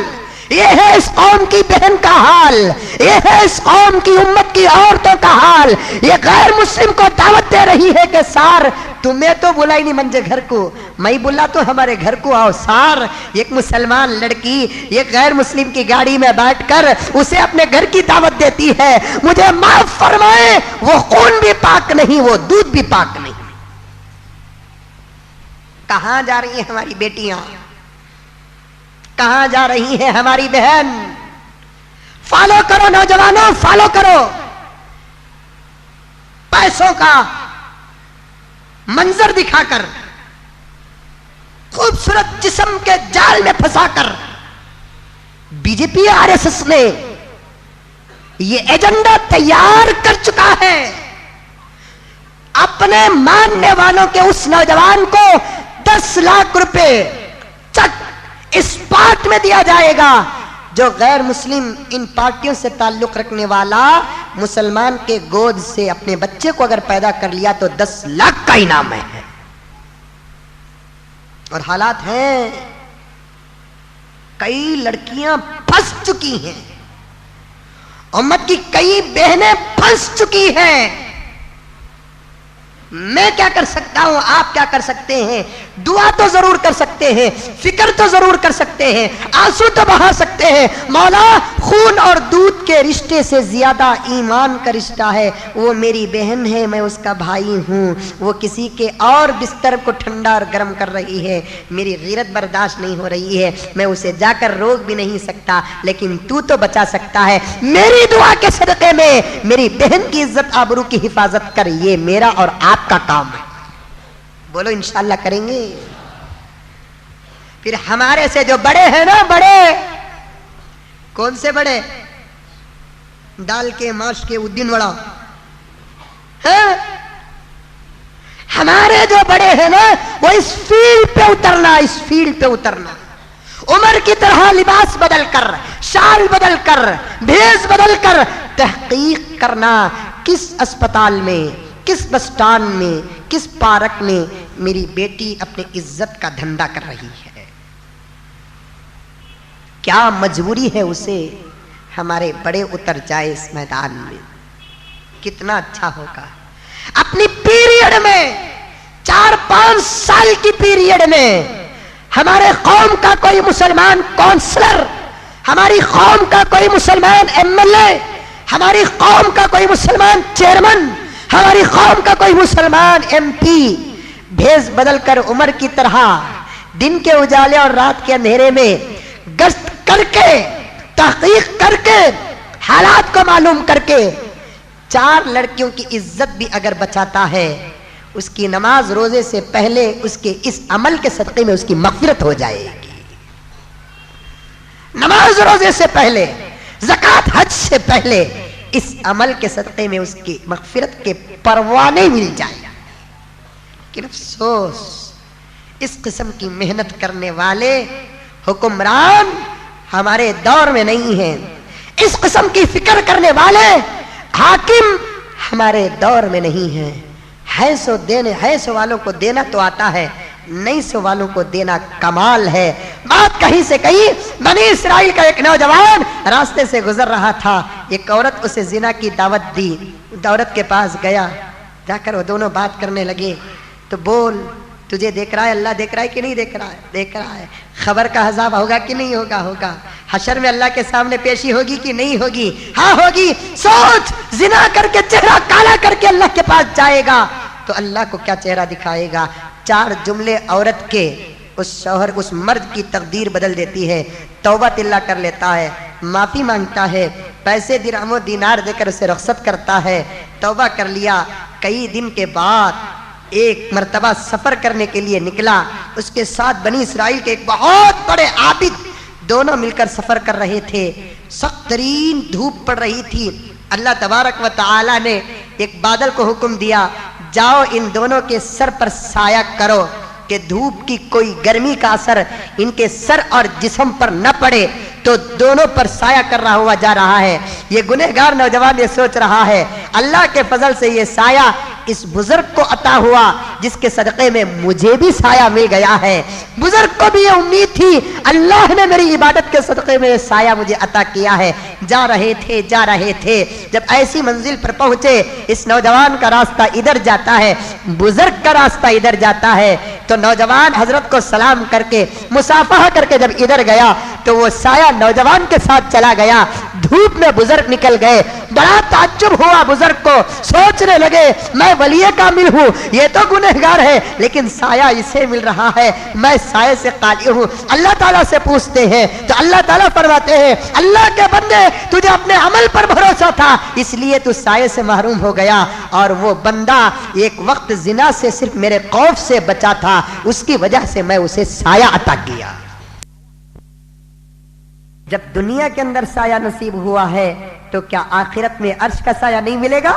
یہ ہے اس قوم کی بہن کا حال، یہ ہے اس قوم کی امت کی عورتوں کا حال۔ یہ غیر مسلم کو دعوت دے رہی ہے کہ سار تمہیں تو بلائی نہیں منجے گھر کو، میں بلا تو ہمارے گھر کو آؤ سار۔ ایک مسلمان لڑکی ایک غیر مسلم کی گاڑی میں بیٹھ کر اسے اپنے گھر کی دعوت دیتی ہے، مجھے معاف فرمائے وہ خون بھی پاک نہیں، وہ دودھ بھی پاک نہیں۔ کہاں جا رہی ہیں ہماری بیٹیاں؟ کہاں جا رہی ہیں ہماری بہن؟ فالو کرو نوجوانوں، فالو کرو۔ پیسوں کا منظر دکھا کر، خوبصورت جسم کے جال میں پھنسا کر B J P R S S نے یہ ایجنڈا تیار کر چکا ہے، اپنے ماننے والوں کے اس نوجوان کو 10 لاکھ روپے چک اس پارٹ میں دیا جائے گا جو غیر مسلم ان پارٹیوں سے تعلق رکھنے والا مسلمان کے گود سے اپنے بچے کو اگر پیدا کر لیا تو 10 لاکھ کا انعام ہے۔ اور حالات ہیں، کئی لڑکیاں پھنس چکی ہیں، امت کی کئی بہنیں پھنس چکی ہیں، میں کیا کر سکتا ہوں، آپ کیا کر سکتے ہیں؟ دعا تو ضرور کر سکتے ہیں، فکر تو ضرور کر سکتے ہیں، آنسو تو بہا سکتے ہیں۔ مولا خون اور دودھ کے رشتے سے زیادہ ایمان کا رشتہ ہے، وہ میری بہن ہے، میں اس کا بھائی ہوں، وہ کسی کے اور بستر کو ٹھنڈا اور گرم کر رہی ہے، میری غیرت برداشت نہیں ہو رہی ہے، میں اسے جا کر روک بھی نہیں سکتا، لیکن تو بچا سکتا ہے، میری دعا کے صدقے میں میری بہن کی عزت آبرو کی حفاظت کر، یہ میرا اور آپ کا کام ہے۔ بولو انشاءاللہ کریں گے۔ پھر ہمارے سے جو بڑے ہیں نا، بڑے کون سے بڑے؟ ڈال کے ماش کے الدین وڑا، ہمارے جو بڑے ہیں نا، وہ اس فیلڈ پہ اترنا، اس فیلڈ پہ اترنا، عمر کی طرح لباس بدل کر، شال بدل کر، بھیس بدل کر تحقیق کرنا، کس اسپتال میں، کس بس اسٹینڈ میں، کس پارک میں میری بیٹی اپنی عزت کا دھندا کر رہی ہے، کیا مجبوری ہے اسے؟ ہمارے بڑے اتر جائے اس میدان میں، کتنا اچھا ہوگا۔ اپنی پیریڈ میں 4-5 سال کی پیریڈ میں ہمارے قوم کا کوئی مسلمان کونسلر، ہماری قوم کا کوئی مسلمان ایم ایل اے، ہماری قوم کا کوئی مسلمان چیئرمین، ہماری قوم کا کوئی مسلمان ایم پی بھیس بدل کر عمر کی طرح دن کے اجالے اور رات کے اندھیرے میں گشت کر کے، تحقیق کر کے، حالات کو معلوم کر کے 4 لڑکیوں کی عزت بھی اگر بچاتا ہے، اس کی نماز روزے سے پہلے اس کے اس عمل کے صدقے میں اس کی مغفرت ہو جائے گی۔ نماز روزے سے پہلے، زکوٰۃ حج سے پہلے، اس عمل کے صدقے میں اس کی مغفرت کے پروانے مل جائے۔ لیکن افسوس، اس قسم کی محنت کرنے والے حکمران ہمارے دور میں نہیں ہیں، اس قسم کی فکر کرنے والے حاکم ہمارے دور میں نہیں ہیں۔ ہے سو دینے، ہے سو والوں کو دینا تو آتا ہے، نہیں سو والوں کو دینا کمال ہے۔ بات کہیں سے کہیں، بنی اسرائیل کا ایک نوجوان راستے سے گزر رہا تھا، ایک عورت اسے زنا کی دعوت دی، عورت کے پاس گیا، جا کر وہ دونوں بات کرنے لگے، تو بول تجھے دیکھ رہا ہے اللہ دیکھ رہا ہے کہ نہیں دیکھ رہا ہے؟ دیکھ رہا ہے۔ خبر کا عذاب ہوگا کہ نہیں ہوگا؟ ہوگا۔ حشر میں اللہ کے سامنے پیشی ہوگی کہ نہیں ہوگی؟ ہاں ہوگی۔ سوچ، زنا کر کے چہرہ کالا کر کے اللہ کے پاس جائے گا تو اللہ کو کیا چہرہ دکھائے گا؟ 4 جملے عورت کے اس شوہر، اس مرد کی تقدیر بدل دیتی ہے۔ توبہ اللہ کر لیتا ہے، معافی مانگتا ہے، پیسے درہم و دینار دے کر اسے رخصت کرتا ہے۔ توبہ کر لیا۔ کئی دن کے بعد ایک مرتبہ سفر کرنے کے لیے نکلا، اس کے ساتھ بنی اسرائیل کے ایک بہت بڑے عابد، دونوں مل کر سفر کر رہے تھے۔ سخت ترین دھوپ پڑ رہی تھی۔ اللہ تبارک و تعالی نے ایک بادل کو حکم دیا، جاؤ ان دونوں کے سر پر سایہ کرو کہ دھوپ کی کوئی گرمی کا اثر ان کے سر اور جسم پر نہ پڑے۔ تو دونوں پر سایہ کر رہا ہوا جا رہا ہے۔ یہ گنہگار نوجوان یہ سوچ رہا ہے، اللہ کے فضل سے یہ سایہ اس بزرگ کو عطا ہوا جس کے صدقے میں مجھے بھی سایہ مل گیا ہے۔ بزرگ کو بھی یہ امید تھی، اللہ نے میری عبادت کے صدقے میں یہ سایہ مجھے عطا کیا ہے۔ جا رہے تھے، جب ایسی منزل پر پہنچے، اس نوجوان کا راستہ ادھر جاتا ہے، بزرگ کا راستہ ادھر جاتا ہے، تو نوجوان حضرت کو سلام کر کے مصافحہ کر کے جب ادھر گیا تو وہ سایہ نوجوان کے ساتھ چلا گیا۔ دھوپ میں بزرگ نکل گئے، بڑا تعجب ہوا بزرگ کو، سوچنے لگے میں ولی کامل ہوں، یہ تو گنہگار ہے لیکن سایہ اسے مل رہا ہے، میں سایہ سے خالی ہوں۔ اللہ تعالیٰ سے پوچھتے ہیں تو اللہ تعالیٰ فرماتے ہیں، اللہ کے بندے تجھے اپنے عمل پر بھروسہ تھا اس لیے تو سایہ سے محروم ہو گیا، اور وہ بندہ ایک وقت زنا سے صرف میرے خوف سے بچا تھا، اس کی وجہ سے میں اسے سایہ عطا کیا۔ جب دنیا کے اندر سایہ نصیب ہوا ہے تو کیا آخرت میں عرش کا سایہ نہیں ملے گا؟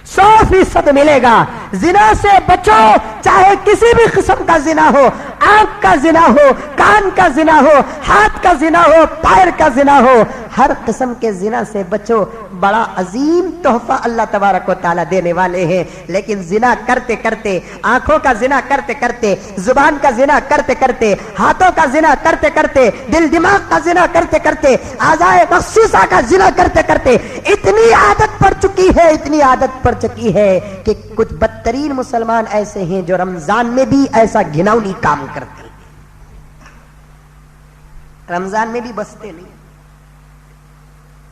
100% ملے گا۔ زنا سے بچو، چاہے کسی بھی قسم کا زنا ہو، آنکھ کا زنا ہو، کان کا زنا ہو، ہاتھ کا زنا ہو، پیر کا زنا ہو، ہر قسم کے زنا سے بچو. بڑا عظیم تحفہ اللہ تبارک و تعالیٰ دینے والے ہیں. لیکن زنا کرتے کرتے, آنکھوں کا زنا کرتے کرتے, زبان کا زنا کرتے کرتے, ہاتھوں کا زنا کرتے کرتے, دل دماغ کا زنا کرتے کرتے, اعضائے مخصوصہ کا زنا کرتے کرتے اتنی عادت پڑ چکی ہے, اتنی عادت پڑ چکی ہے کہ کچھ بدترین مسلمان ایسے ہیں جو رمضان میں بھی ایسا گھناؤنی کام کرتے ہیں. رمضان میں بھی بستے نہیں.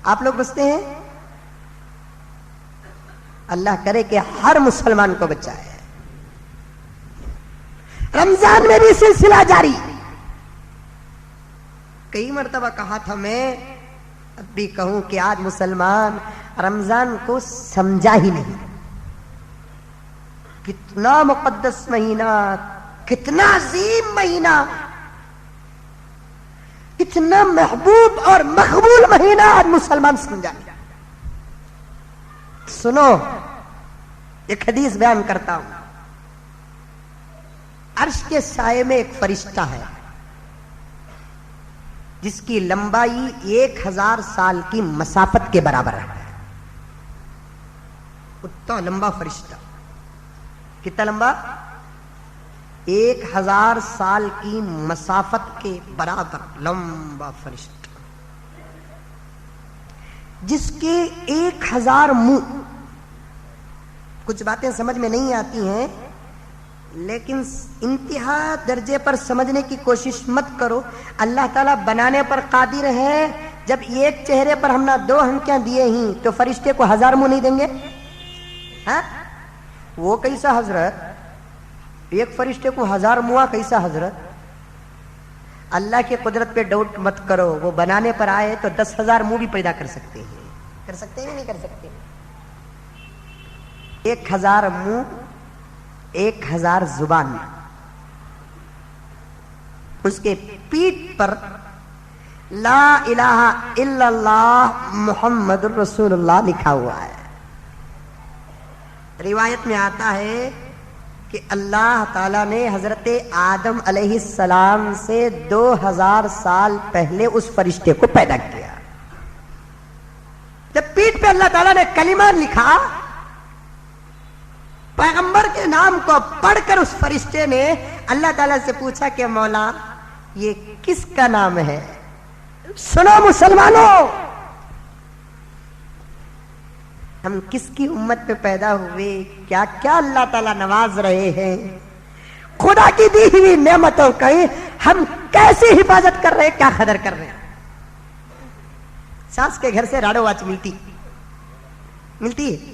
آپ لوگ بستے ہیں؟ اللہ کرے کہ ہر مسلمان کو بچائے. رمضان میں بھی سلسلہ جاری. کئی مرتبہ کہا تھا میں, اب بھی کہوں کہ آج مسلمان رمضان کو سمجھا ہی نہیں. کتنا مقدس مہینہ, کتنا عظیم مہینہ, کتنا محبوب اور مقبول مہینہ آج مسلمان سمجھا نہیں. سنو, ایک حدیث بیان کرتا ہوں. عرش کے سائے میں ایک فرشتہ ہے جس کی لمبائی 1000 سال کی مسافت کے برابر ہے. اتنا لمبا فرشتہ. کتنا لمبا؟ 1000 سال کی مسافت کے برابر لمبا فرشتہ, جس کے 1000 منہ. کچھ باتیں سمجھ میں نہیں آتی ہیں لیکن انتہا درجے پر سمجھنے کی کوشش مت کرو. اللہ تعالیٰ بنانے پر قادر ہے. جب ایک چہرے پر ہم نے 2 ہنکیاں دیے ہیں تو فرشتے کو 1000 منہ نہیں دیں گے؟ ہاں, وہ کیسا حضرت؟ ایک فرشتے کو 1000 منہ کیسا حضرت؟ اللہ کی قدرت پہ ڈاؤٹ مت کرو. وہ بنانے پر آئے تو 10,000 منہ بھی پیدا کر سکتے ہیں. کر سکتے ہیں نہیں کر سکتے؟ 1000 منہ, 1000 زبان. اس کے پیٹھ پر لا الہ الا اللہ محمد رسول اللہ لکھا ہوا ہے. روایت میں آتا ہے کہ اللہ تعالیٰ نے حضرت آدم علیہ السلام سے 2000 سال پہلے اس فرشتے کو پیدا کیا. جب پیٹھ پہ اللہ تعالیٰ نے کلمہ لکھا, پیغمبر کے نام کو پڑھ کر اس فرشتے نے اللہ تعالیٰ سے پوچھا کہ مولا یہ کس کا نام ہے؟ سنو مسلمانوں, ہم کس کی امت پہ پیدا ہوئے, کیا کیا اللہ تعالیٰ نواز رہے ہیں, خدا کی دی ہوئی نعمتوں کی ہم کیسی حفاظت کر رہے ہیں, کیا قدر کر رہے ہیں. ساس کے گھر سے راڑو واچ ملتی ہے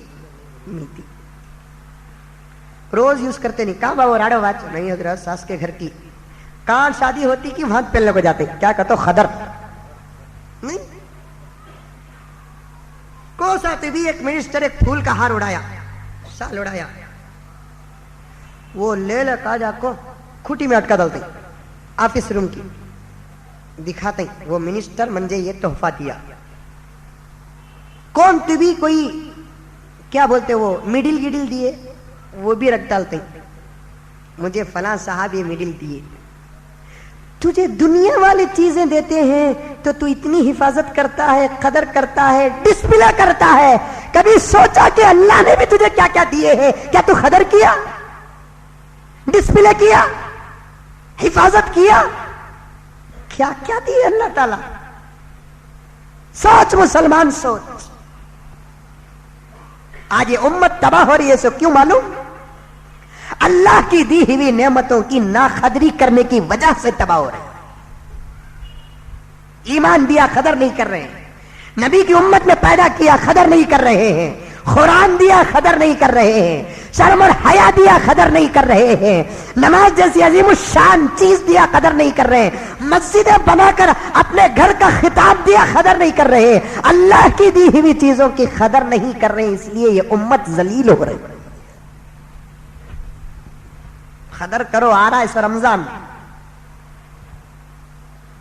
روز یوز کرتے نہیں. کہاں وہ راڑو واچ نہیں حضرت, ساس کے گھر کی. کہاں شادی ہوتی کہ وہاں پہننے کو جاتے, کیا کہتے ہو خدر نہیں. کو ساتھ بھی ایک منسٹر ایک پھول کا ہار اڑایا, سال اڑایا, وہ لے کہا جا کو کھوٹی میں اٹکا ڈالتے آفس روم کی, دکھاتے وہ منسٹر منجے یہ تحفہ دیا. کون تو بھی کوئی کیا بولتے وہ میڈل گیڈل دیے, وہ بھی رکھ ڈالتے مجھے فلاں صاحب یہ میڈل دیے. تجھے دنیا والی چیزیں دیتے ہیں تو تو اتنی حفاظت کرتا ہے, قدر کرتا ہے, ڈسپلے کرتا ہے. کبھی سوچا کہ اللہ نے بھی تجھے کیا کیا دیے ہیں؟ کیا تو قدر کیا, ڈسپلے کیا, حفاظت کیا؟ کیا کیا دیے اللہ تعالی؟ سوچ مسلمان سوچ. آج یہ امت تباہ ہو رہی ہے, سو کیوں معلوم؟ اللہ کی دی ہوئی نعمتوں کی ناقدری کرنے کی وجہ سے تباہ ہو رہے ہیں. ایمان دیا قدر نہیں کر رہے ہیں, نبی کی امت میں پیدا کیا قدر نہیں کر رہے ہیں, قرآن دیا قدر نہیں کر رہے ہیں, شرم اور حیا دیا قدر نہیں کر رہے ہیں, نماز جیسی عظیم الشان چیز دیا قدر نہیں کر رہے ہیں, مسجدیں بنا کر اپنے گھر کا خطاب دیا قدر نہیں کر رہے, اللہ کی دی ہوئی چیزوں کی قدر نہیں کر رہے. اس لیے یہ امت ذلیل ہو رہی ہے. قدر کرو, آ رہا ہے اس رمضان.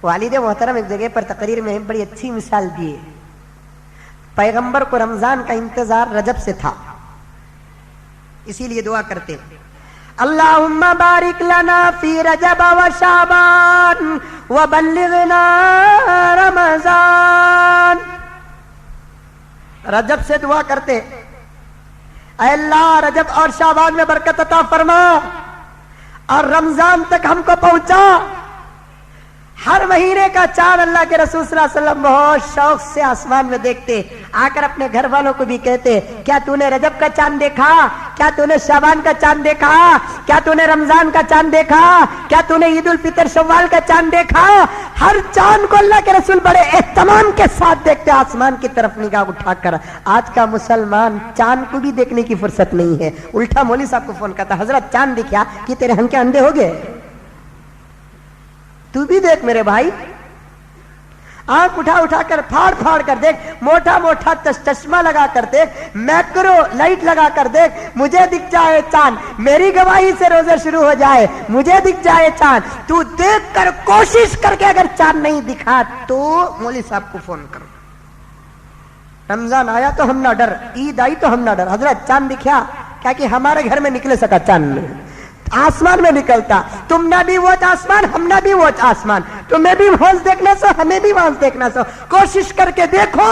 والد محترم ایک جگہ پر تقریر میں بڑی اچھی مثال دیے. پیغمبر کو رمضان کا انتظار رجب سے تھا, اسی لیے دعا کرتے اللہم بارک لنا فی رجب و شعبان وبلغنا رمضان. رجب سے دعا کرتے اے اللہ رجب اور شعبان میں برکت عطا فرما اور رمضان تک ہم کو پہنچا. ہر مہینے کا چاند اللہ کے رسول صلی اللہ علیہ وسلم بہت شوق سے آسمان میں دیکھتے, آ کر اپنے گھر والوں کو بھی کہتے کیا تو نے رجب کا چاند دیکھا, کیا تو نے شعبان کا چاند دیکھا, کیا تو نے رمضان کا چاند دیکھا, کیا تو نے عید الفطر شوال کا چاند دیکھا. ہر چاند کو اللہ کے رسول بڑے اہتمام کے ساتھ دیکھتے آسمان کی طرف نگاہ اٹھا کر. آج کا مسلمان چاند کو بھی دیکھنے کی فرصت نہیں ہے, الٹا مولوی صاحب کو فون کرتا حضرت چاند دکھا کہ تیرے ہم کے اندھے ہو گئے, تو بھی دیکھ میرے بھائی. آنکھ اٹھا اٹھا کر پھاڑ پھاڑ کر دیکھ, موٹا موٹا چشمہ لگا کر دیکھ, میکرو لائٹ لگا کر دیکھ, مجھے دکھ جائے چاند, میری گواہی سے روزہ شروع ہو جائے, مجھے دکھ جائے چاند. تو دیکھ کر کوشش کر کے اگر چاند نہیں دکھا تو مولوی صاحب کو فون کرو. رمضان آیا تو ہم نہ ڈر, عید آئی تو ہم نہ ڈر, حضرت چاند دکھا کیا کہ ہمارے گھر میں نکلے سکا چاند نہیں, آسمان میں نکلتا. تم نہ بھی واچ آسمان, ہم نہ بھی واچ آسمان, تمہیں بھی وہاں دیکھنا سو, ہمیں بھی وہاں دیکھنا سو. کوشش کر کے دیکھو.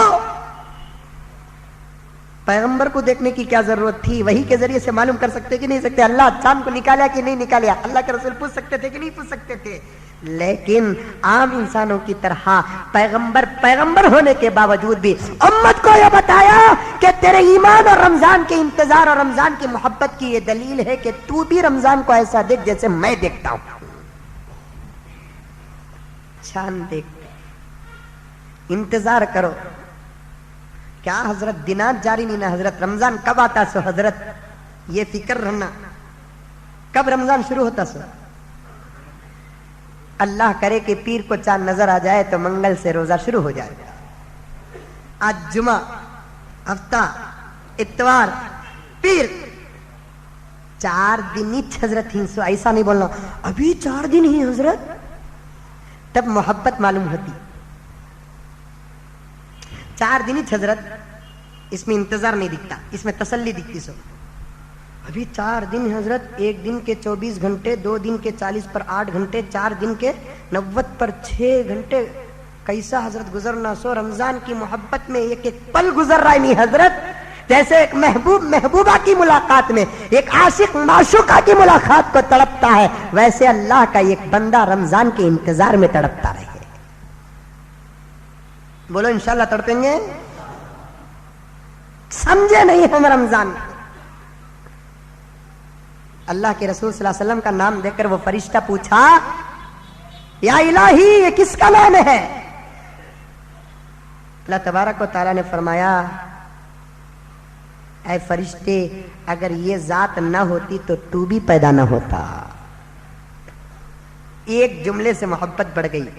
پیغمبر کو دیکھنے کی کیا ضرورت تھی, وہی کے ذریعے سے معلوم کر سکتے کہ نہیں سکتے. اللہ چاند کو نکالا کہ نہیں نکالیا, اللہ کے رسول پوچھ سکتے تھے کہ نہیں پوچھ سکتے تھے. لیکن عام انسانوں کی طرح پیغمبر ہونے کے باوجود بھی امت کو یہ بتایا کہ تیرے ایمان اور رمضان کے انتظار اور رمضان کی محبت کی یہ دلیل ہے کہ تو بھی رمضان کو ایسا دیکھ جیسے میں دیکھتا ہوں. چاند دیکھ, انتظار کرو. کیا حضرت دنات جاری نہیں نا, حضرت رمضان کب آتا سو, حضرت یہ فکر رہنا کب رمضان شروع ہوتا سو. اللہ کرے کہ پیر کو چاند نظر آ جائے تو منگل سے روزہ شروع ہو جائے. آج جمعہ, ہفتہ, اتوار, پیر, 4 دن ہی حضرت ہی. ایسا نہیں بولنا ابھی 4 دن ہی حضرت, تب محبت معلوم ہوتی. 4 دن ہی حضرت, اس میں انتظار نہیں دکھتا, اس میں تسلی دکھتی. سو ابھی 4 دن حضرت, 1 دن کے 24 گھنٹے, 2 دن کے 40 پر 8 گھنٹے, 4 دن کے 90 پر 6 گھنٹے. کیسا حضرت گزرنا سو. رمضان کی محبت میں ایک ایک پل گزر رہا ہے نہیں حضرت. جیسے ایک محبوب محبوبہ کی ملاقات میں ایک عاشق معشوقہ کی ملاقات کو تڑپتا ہے, ویسے اللہ کا ایک بندہ رمضان کے انتظار میں تڑپتا رہے. بولو انشاءاللہ تڑپیں گے. سمجھے نہیں ہم رمضان. اللہ کے رسول صلی اللہ علیہ وسلم کا نام دیکھ کر وہ فرشتہ پوچھا یا الہی یہ کس کا نام ہے. اللہ تبارک و تعالیٰ نے فرمایا اے فرشتے اگر یہ ذات نہ ہوتی تو تو بھی پیدا نہ ہوتا. ایک جملے سے محبت بڑھ گئی.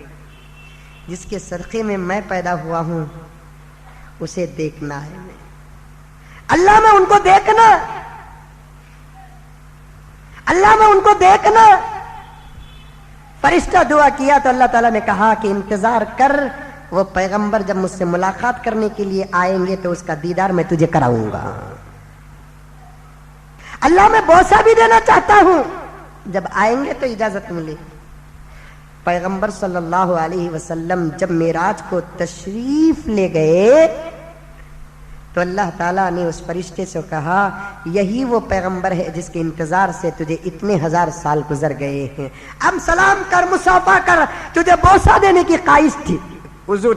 جس کے صدقے میں پیدا ہوا ہوں اسے دیکھنا ہے. اللہ میں ان کو دیکھنا, اللہ میں ان کو دیکھنا. فرشتہ دعا کیا تو اللہ تعالیٰ نے کہا کہ انتظار کر, وہ پیغمبر جب مجھ سے ملاقات کرنے کے لیے آئیں گے تو اس کا دیدار میں تجھے کراؤں گا. اللہ میں بوسہ بھی دینا چاہتا ہوں, جب آئیں گے تو اجازت ملے. پیغمبر صلی اللہ علیہ وسلم جب معراج کو تشریف لے گئے تو اللہ تعالیٰ نے اس فرشتے سے کہا یہی وہ پیغمبر ہے جس کے انتظار سے تجھے اتنے 1000 سال گزر گئے ہیں. اب سلام کر, مصافحہ کر, تجھے بوسہ دینے کی خواہش تھی. حضور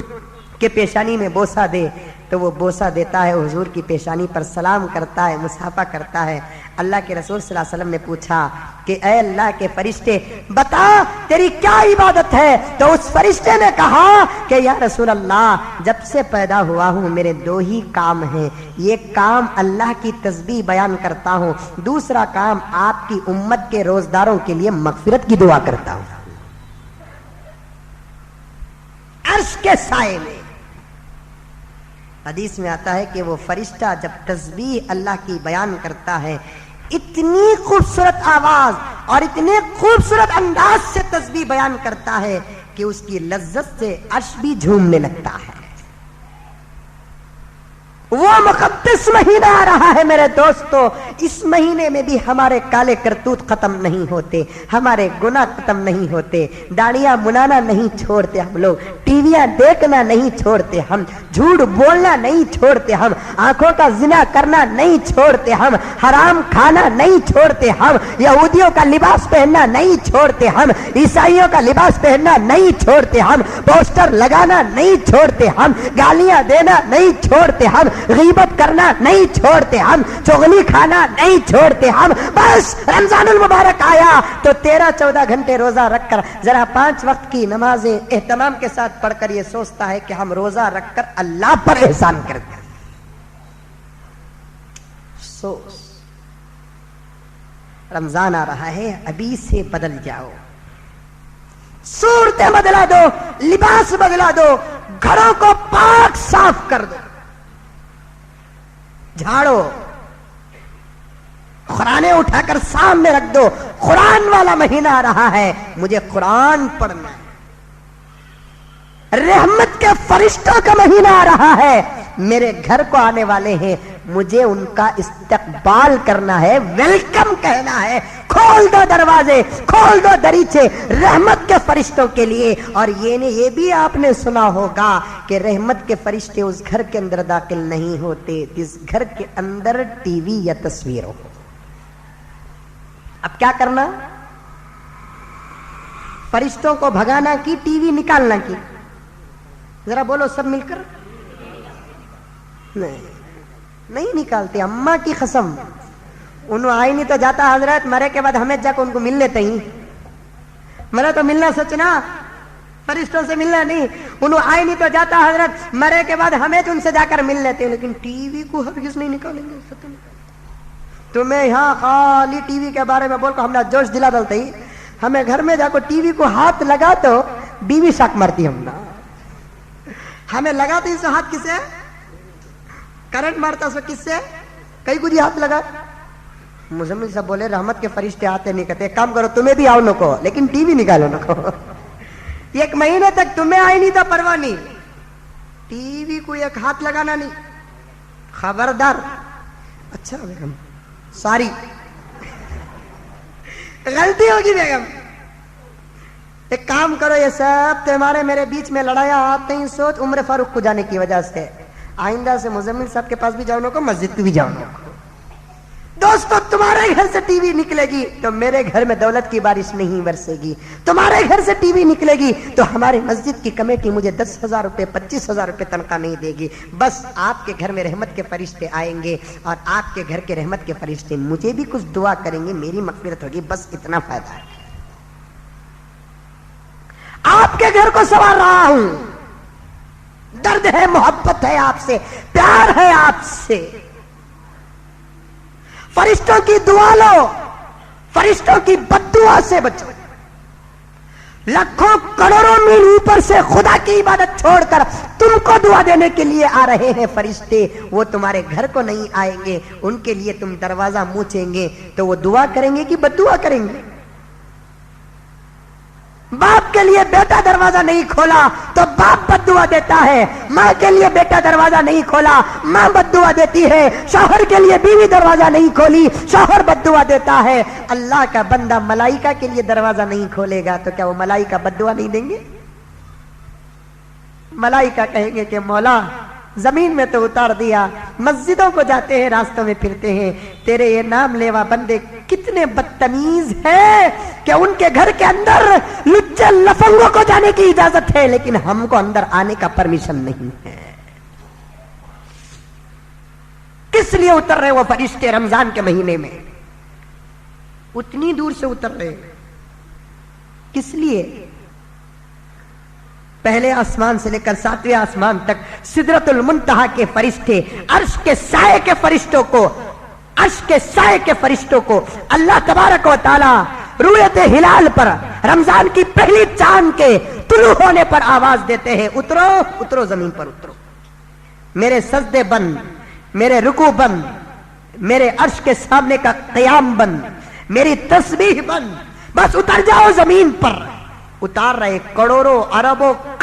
کے پیشانی میں بوسہ دے تو وہ بوسہ دیتا ہے, حضور کی پیشانی پر سلام کرتا ہے, مصافحہ کرتا ہے. اللہ کے رسول صلی اللہ علیہ وسلم نے پوچھا کہ اے اللہ کے فرشتے بتا تیری کیا عبادت ہے. تو اس فرشتے نے کہا کہ یا رسول اللہ جب سے پیدا ہوا ہوں میرے 2 ہی کام ہیں. ایک کام اللہ کی تسبیح بیان کرتا ہوں, دوسرا کام آپ کی امت کے روزداروں کے لیے مغفرت کی دعا کرتا ہوں. عرش کے سائے میں حدیث میں آتا ہے کہ وہ فرشتہ جب تسبیح اللہ کی بیان کرتا ہے اتنی خوبصورت آواز اور اتنے خوبصورت انداز سے تسبیح بیان کرتا ہے کہ اس کی لذت سے عرش بھی جھومنے لگتا ہے. وہ مقدس مہینہ آ رہا ہے میرے دوستو، اس مہینے میں بھی ہمارے کالے کرتوت ختم نہیں ہوتے، ہمارے گناہ ختم نہیں ہوتے، داڑیاں منانا نہیں چھوڑتے ہم لوگ، ٹی ویاں دیکھنا نہیں چھوڑتے ہم، جھوٹ بولنا نہیں چھوڑتے ہم، آنکھوں کا زنا کرنا نہیں چھوڑتے ہم، حرام کھانا نہیں چھوڑتے ہم، یہودیوں کا لباس پہننا نہیں چھوڑتے ہم، عیسائیوں کا لباس پہننا نہیں چھوڑتے ہم، پوسٹر لگانا نہیں چھوڑتے ہم، گالیاں دینا نہیں چھوڑتے ہم، غیبت کرنا نہیں چھوڑتے ہم، چغلی کھانا نہیں چھوڑتے ہم۔ بس رمضان المبارک آیا تو 13-14 گھنٹے روزہ رکھ کر ذرا 5 وقت کی نمازیں اہتمام کے ساتھ پڑھ کر یہ سوچتا ہے کہ ہم روزہ رکھ کر اللہ پر احسان کرتے ہیں۔ رمضان آ رہا ہے، ابھی سے بدل جاؤ، صورتیں بدلا دو، لباس بدلا دو، گھروں کو پاک صاف کر دو، جھاڑو، قرآن اٹھا کر سامنے رکھ دو، قرآن والا مہینہ آ رہا ہے، مجھے قرآن پڑھنا ہے، رحمت کے فرشتوں کا مہینہ آ رہا ہے، میرے گھر کو آنے والے ہیں، مجھے ان کا استقبال کرنا ہے، ویلکم کہنا ہے، کھول دو دروازے، کھول دو دریچے رحمت کے فرشتوں کے لیے۔ اور یہ بھی آپ نے سنا ہوگا کہ رحمت کے فرشتے اس گھر کے اندر داخل نہیں ہوتے جس گھر کے اندر ٹی وی یا تصویر ہو۔ اب کیا کرنا؟ فرشتوں کو بھگانا کی ٹی وی نکالنا کی؟ ذرا بولو سب مل کر۔ نہیں نکالتے، اماں کی قسم، انہوں آئی نہیں تو جاتا حضرت، مرے کے بعد ہمیں جا کے ان کو مل لیتے ہی، مرے تو ملنا سچنا، فرشتوں سے ملنا نہیں، انہوں آئی نہیں تو جاتا حضرت، مرے کے بعد ہمیں تو ان سے جا کر مل لیتے ہیں، لیکن ٹی وی کو ہرگز نہیں نکالیں گے۔ تمہیں یہاں خالی ٹی وی کے بارے میں بول کر ہم نے جوش دلا ڈالتے ہی، ہمیں گھر میں جا کر ٹی وی کو ہاتھ لگا تو بیوی شاک مارتی، ہم نا ہمیں لگاتے اس ہاتھ کس سے، کرنٹ مارتا سو کس سے، کئی کچھ ہاتھ لگا۔ مزمل صاحب بولے رحمت کے فرشتے آتے نہیں، کہتے ایک کام کرو تمہیں بھی آؤ نکو، لیکن ٹی وی نکالو نکو، 1 مہینے تک تمہیں آئی نہیں تو پرواہ نہیں، ٹی وی کو ایک ہاتھ لگانا نہیں، خبردار۔ اچھا بیگم ساری غلطی ہوگی بیگم، ایک کام کرو، یہ سب تمہارے میرے بیچ میں لڑایا آپ نہیں سوچ عمر فاروق کو جانے کی وجہ سے، آئندہ سے مزمل صاحب کے پاس بھی جاؤ کو، مسجد کو بھی جاؤ کو۔ دوستو تمہارے گھر سے ٹی وی نکلے گی تو میرے گھر میں دولت کی بارش نہیں برسے گی، تمہارے گھر سے ٹی وی نکلے گی تو ہماری مسجد کی کمیٹی مجھے 10,000 روپے 25,000 روپے تنخواہ نہیں دے گی، بس آپ کے گھر میں رحمت کے فرشتے آئیں گے اور آپ کے گھر کے رحمت کے فرشتے مجھے بھی کچھ دعا کریں گے، میری مغفرت ہوگی، بس اتنا فائدہ ہے۔ آپ کے گھر کو سنوار رہا ہوں، درد ہے، محبت ہے آپ سے، پیار ہے آپ سے، فرشتوں کی دعا لو، فرشتوں کی بد دعا سے بچو، لاکھوں کروڑوں میل اوپر سے خدا کی عبادت چھوڑ کر تم کو دعا دینے کے لیے آ رہے ہیں فرشتے، وہ تمہارے گھر کو نہیں آئیں گے، ان کے لیے تم دروازہ موچیں گے تو وہ دعا کریں گے کہ بد دعا کریں گے؟ باپ کے لیے بیٹا دروازہ نہیں کھولا تو باپ بد دعا دیتا ہے، ماں کے لیے بیٹا دروازہ نہیں کھولا ماں بد دعا دیتی ہے، شوہر کے لیے بیوی دروازہ نہیں کھولی شوہر بد دعا دیتا ہے۔ اللہ کا بندہ ملائکہ کے لیے دروازہ نہیں کھولے گا تو کیا وہ ملائکہ بد دعا نہیں دیں گے؟ ملائکہ کہیں گے کہ مولا زمین میں تو اتار دیا، مسجدوں کو جاتے ہیں، راستوں میں پھرتے ہیں، تیرے یہ نام لیوا بندے کتنے بدتمیز ہیں کہ ان کے گھر کے اندر لچے لفنگوں کو جانے کی اجازت ہے لیکن ہم کو اندر آنے کا پرمیشن نہیں ہے۔ کس لیے اتر رہے وہ فرشتے رمضان کے مہینے میں؟ اتنی دور سے اتر رہے کس لیے؟ پہلے آسمان سے لے کر 7ویں آسمان تک سدرۃ المنتہا کے فرشتے، عرش کے سائے کے فرشتوں کو، عرش کے سائے کے فرشتوں کو اللہ تبارک و تعالی رؤیت ہلال پر رمضان کی پہلی چاند کے طلوع ہونے پر آواز دیتے ہیں، اترو اترو زمین پر اترو، میرے سجدے بند، میرے رکوع بند، میرے عرش کے سامنے کا قیام بند، میری تسبیح بند، بس اتر جاؤ زمین پر۔ اتار رہے، کروڑوں اربوں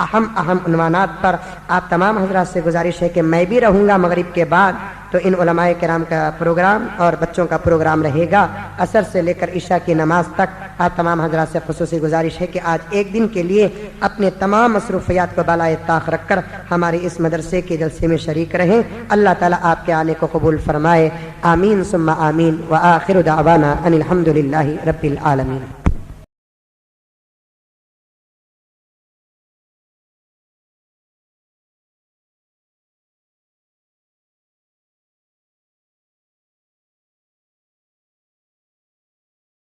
اہم عنوانات پر آپ تمام حضرات سے گزارش ہے کہ میں بھی رہوں گا مغرب کے بعد، تو ان علماء کرام کا پروگرام اور بچوں کا پروگرام رہے گا عصر سے لے کر عشاء کی نماز تک۔ آپ تمام حضرات سے خصوصی گزارش ہے کہ آج ایک دن کے لیے اپنے تمام مصروفیات کو بالائے طاق رکھ کر ہمارے اس مدرسے کے جلسے میں شریک رہیں۔ اللہ تعالیٰ آپ کے آنے کو قبول فرمائے، آمین ثم آمین، وآخر دعوانا ان الحمد للہ رب العالمین۔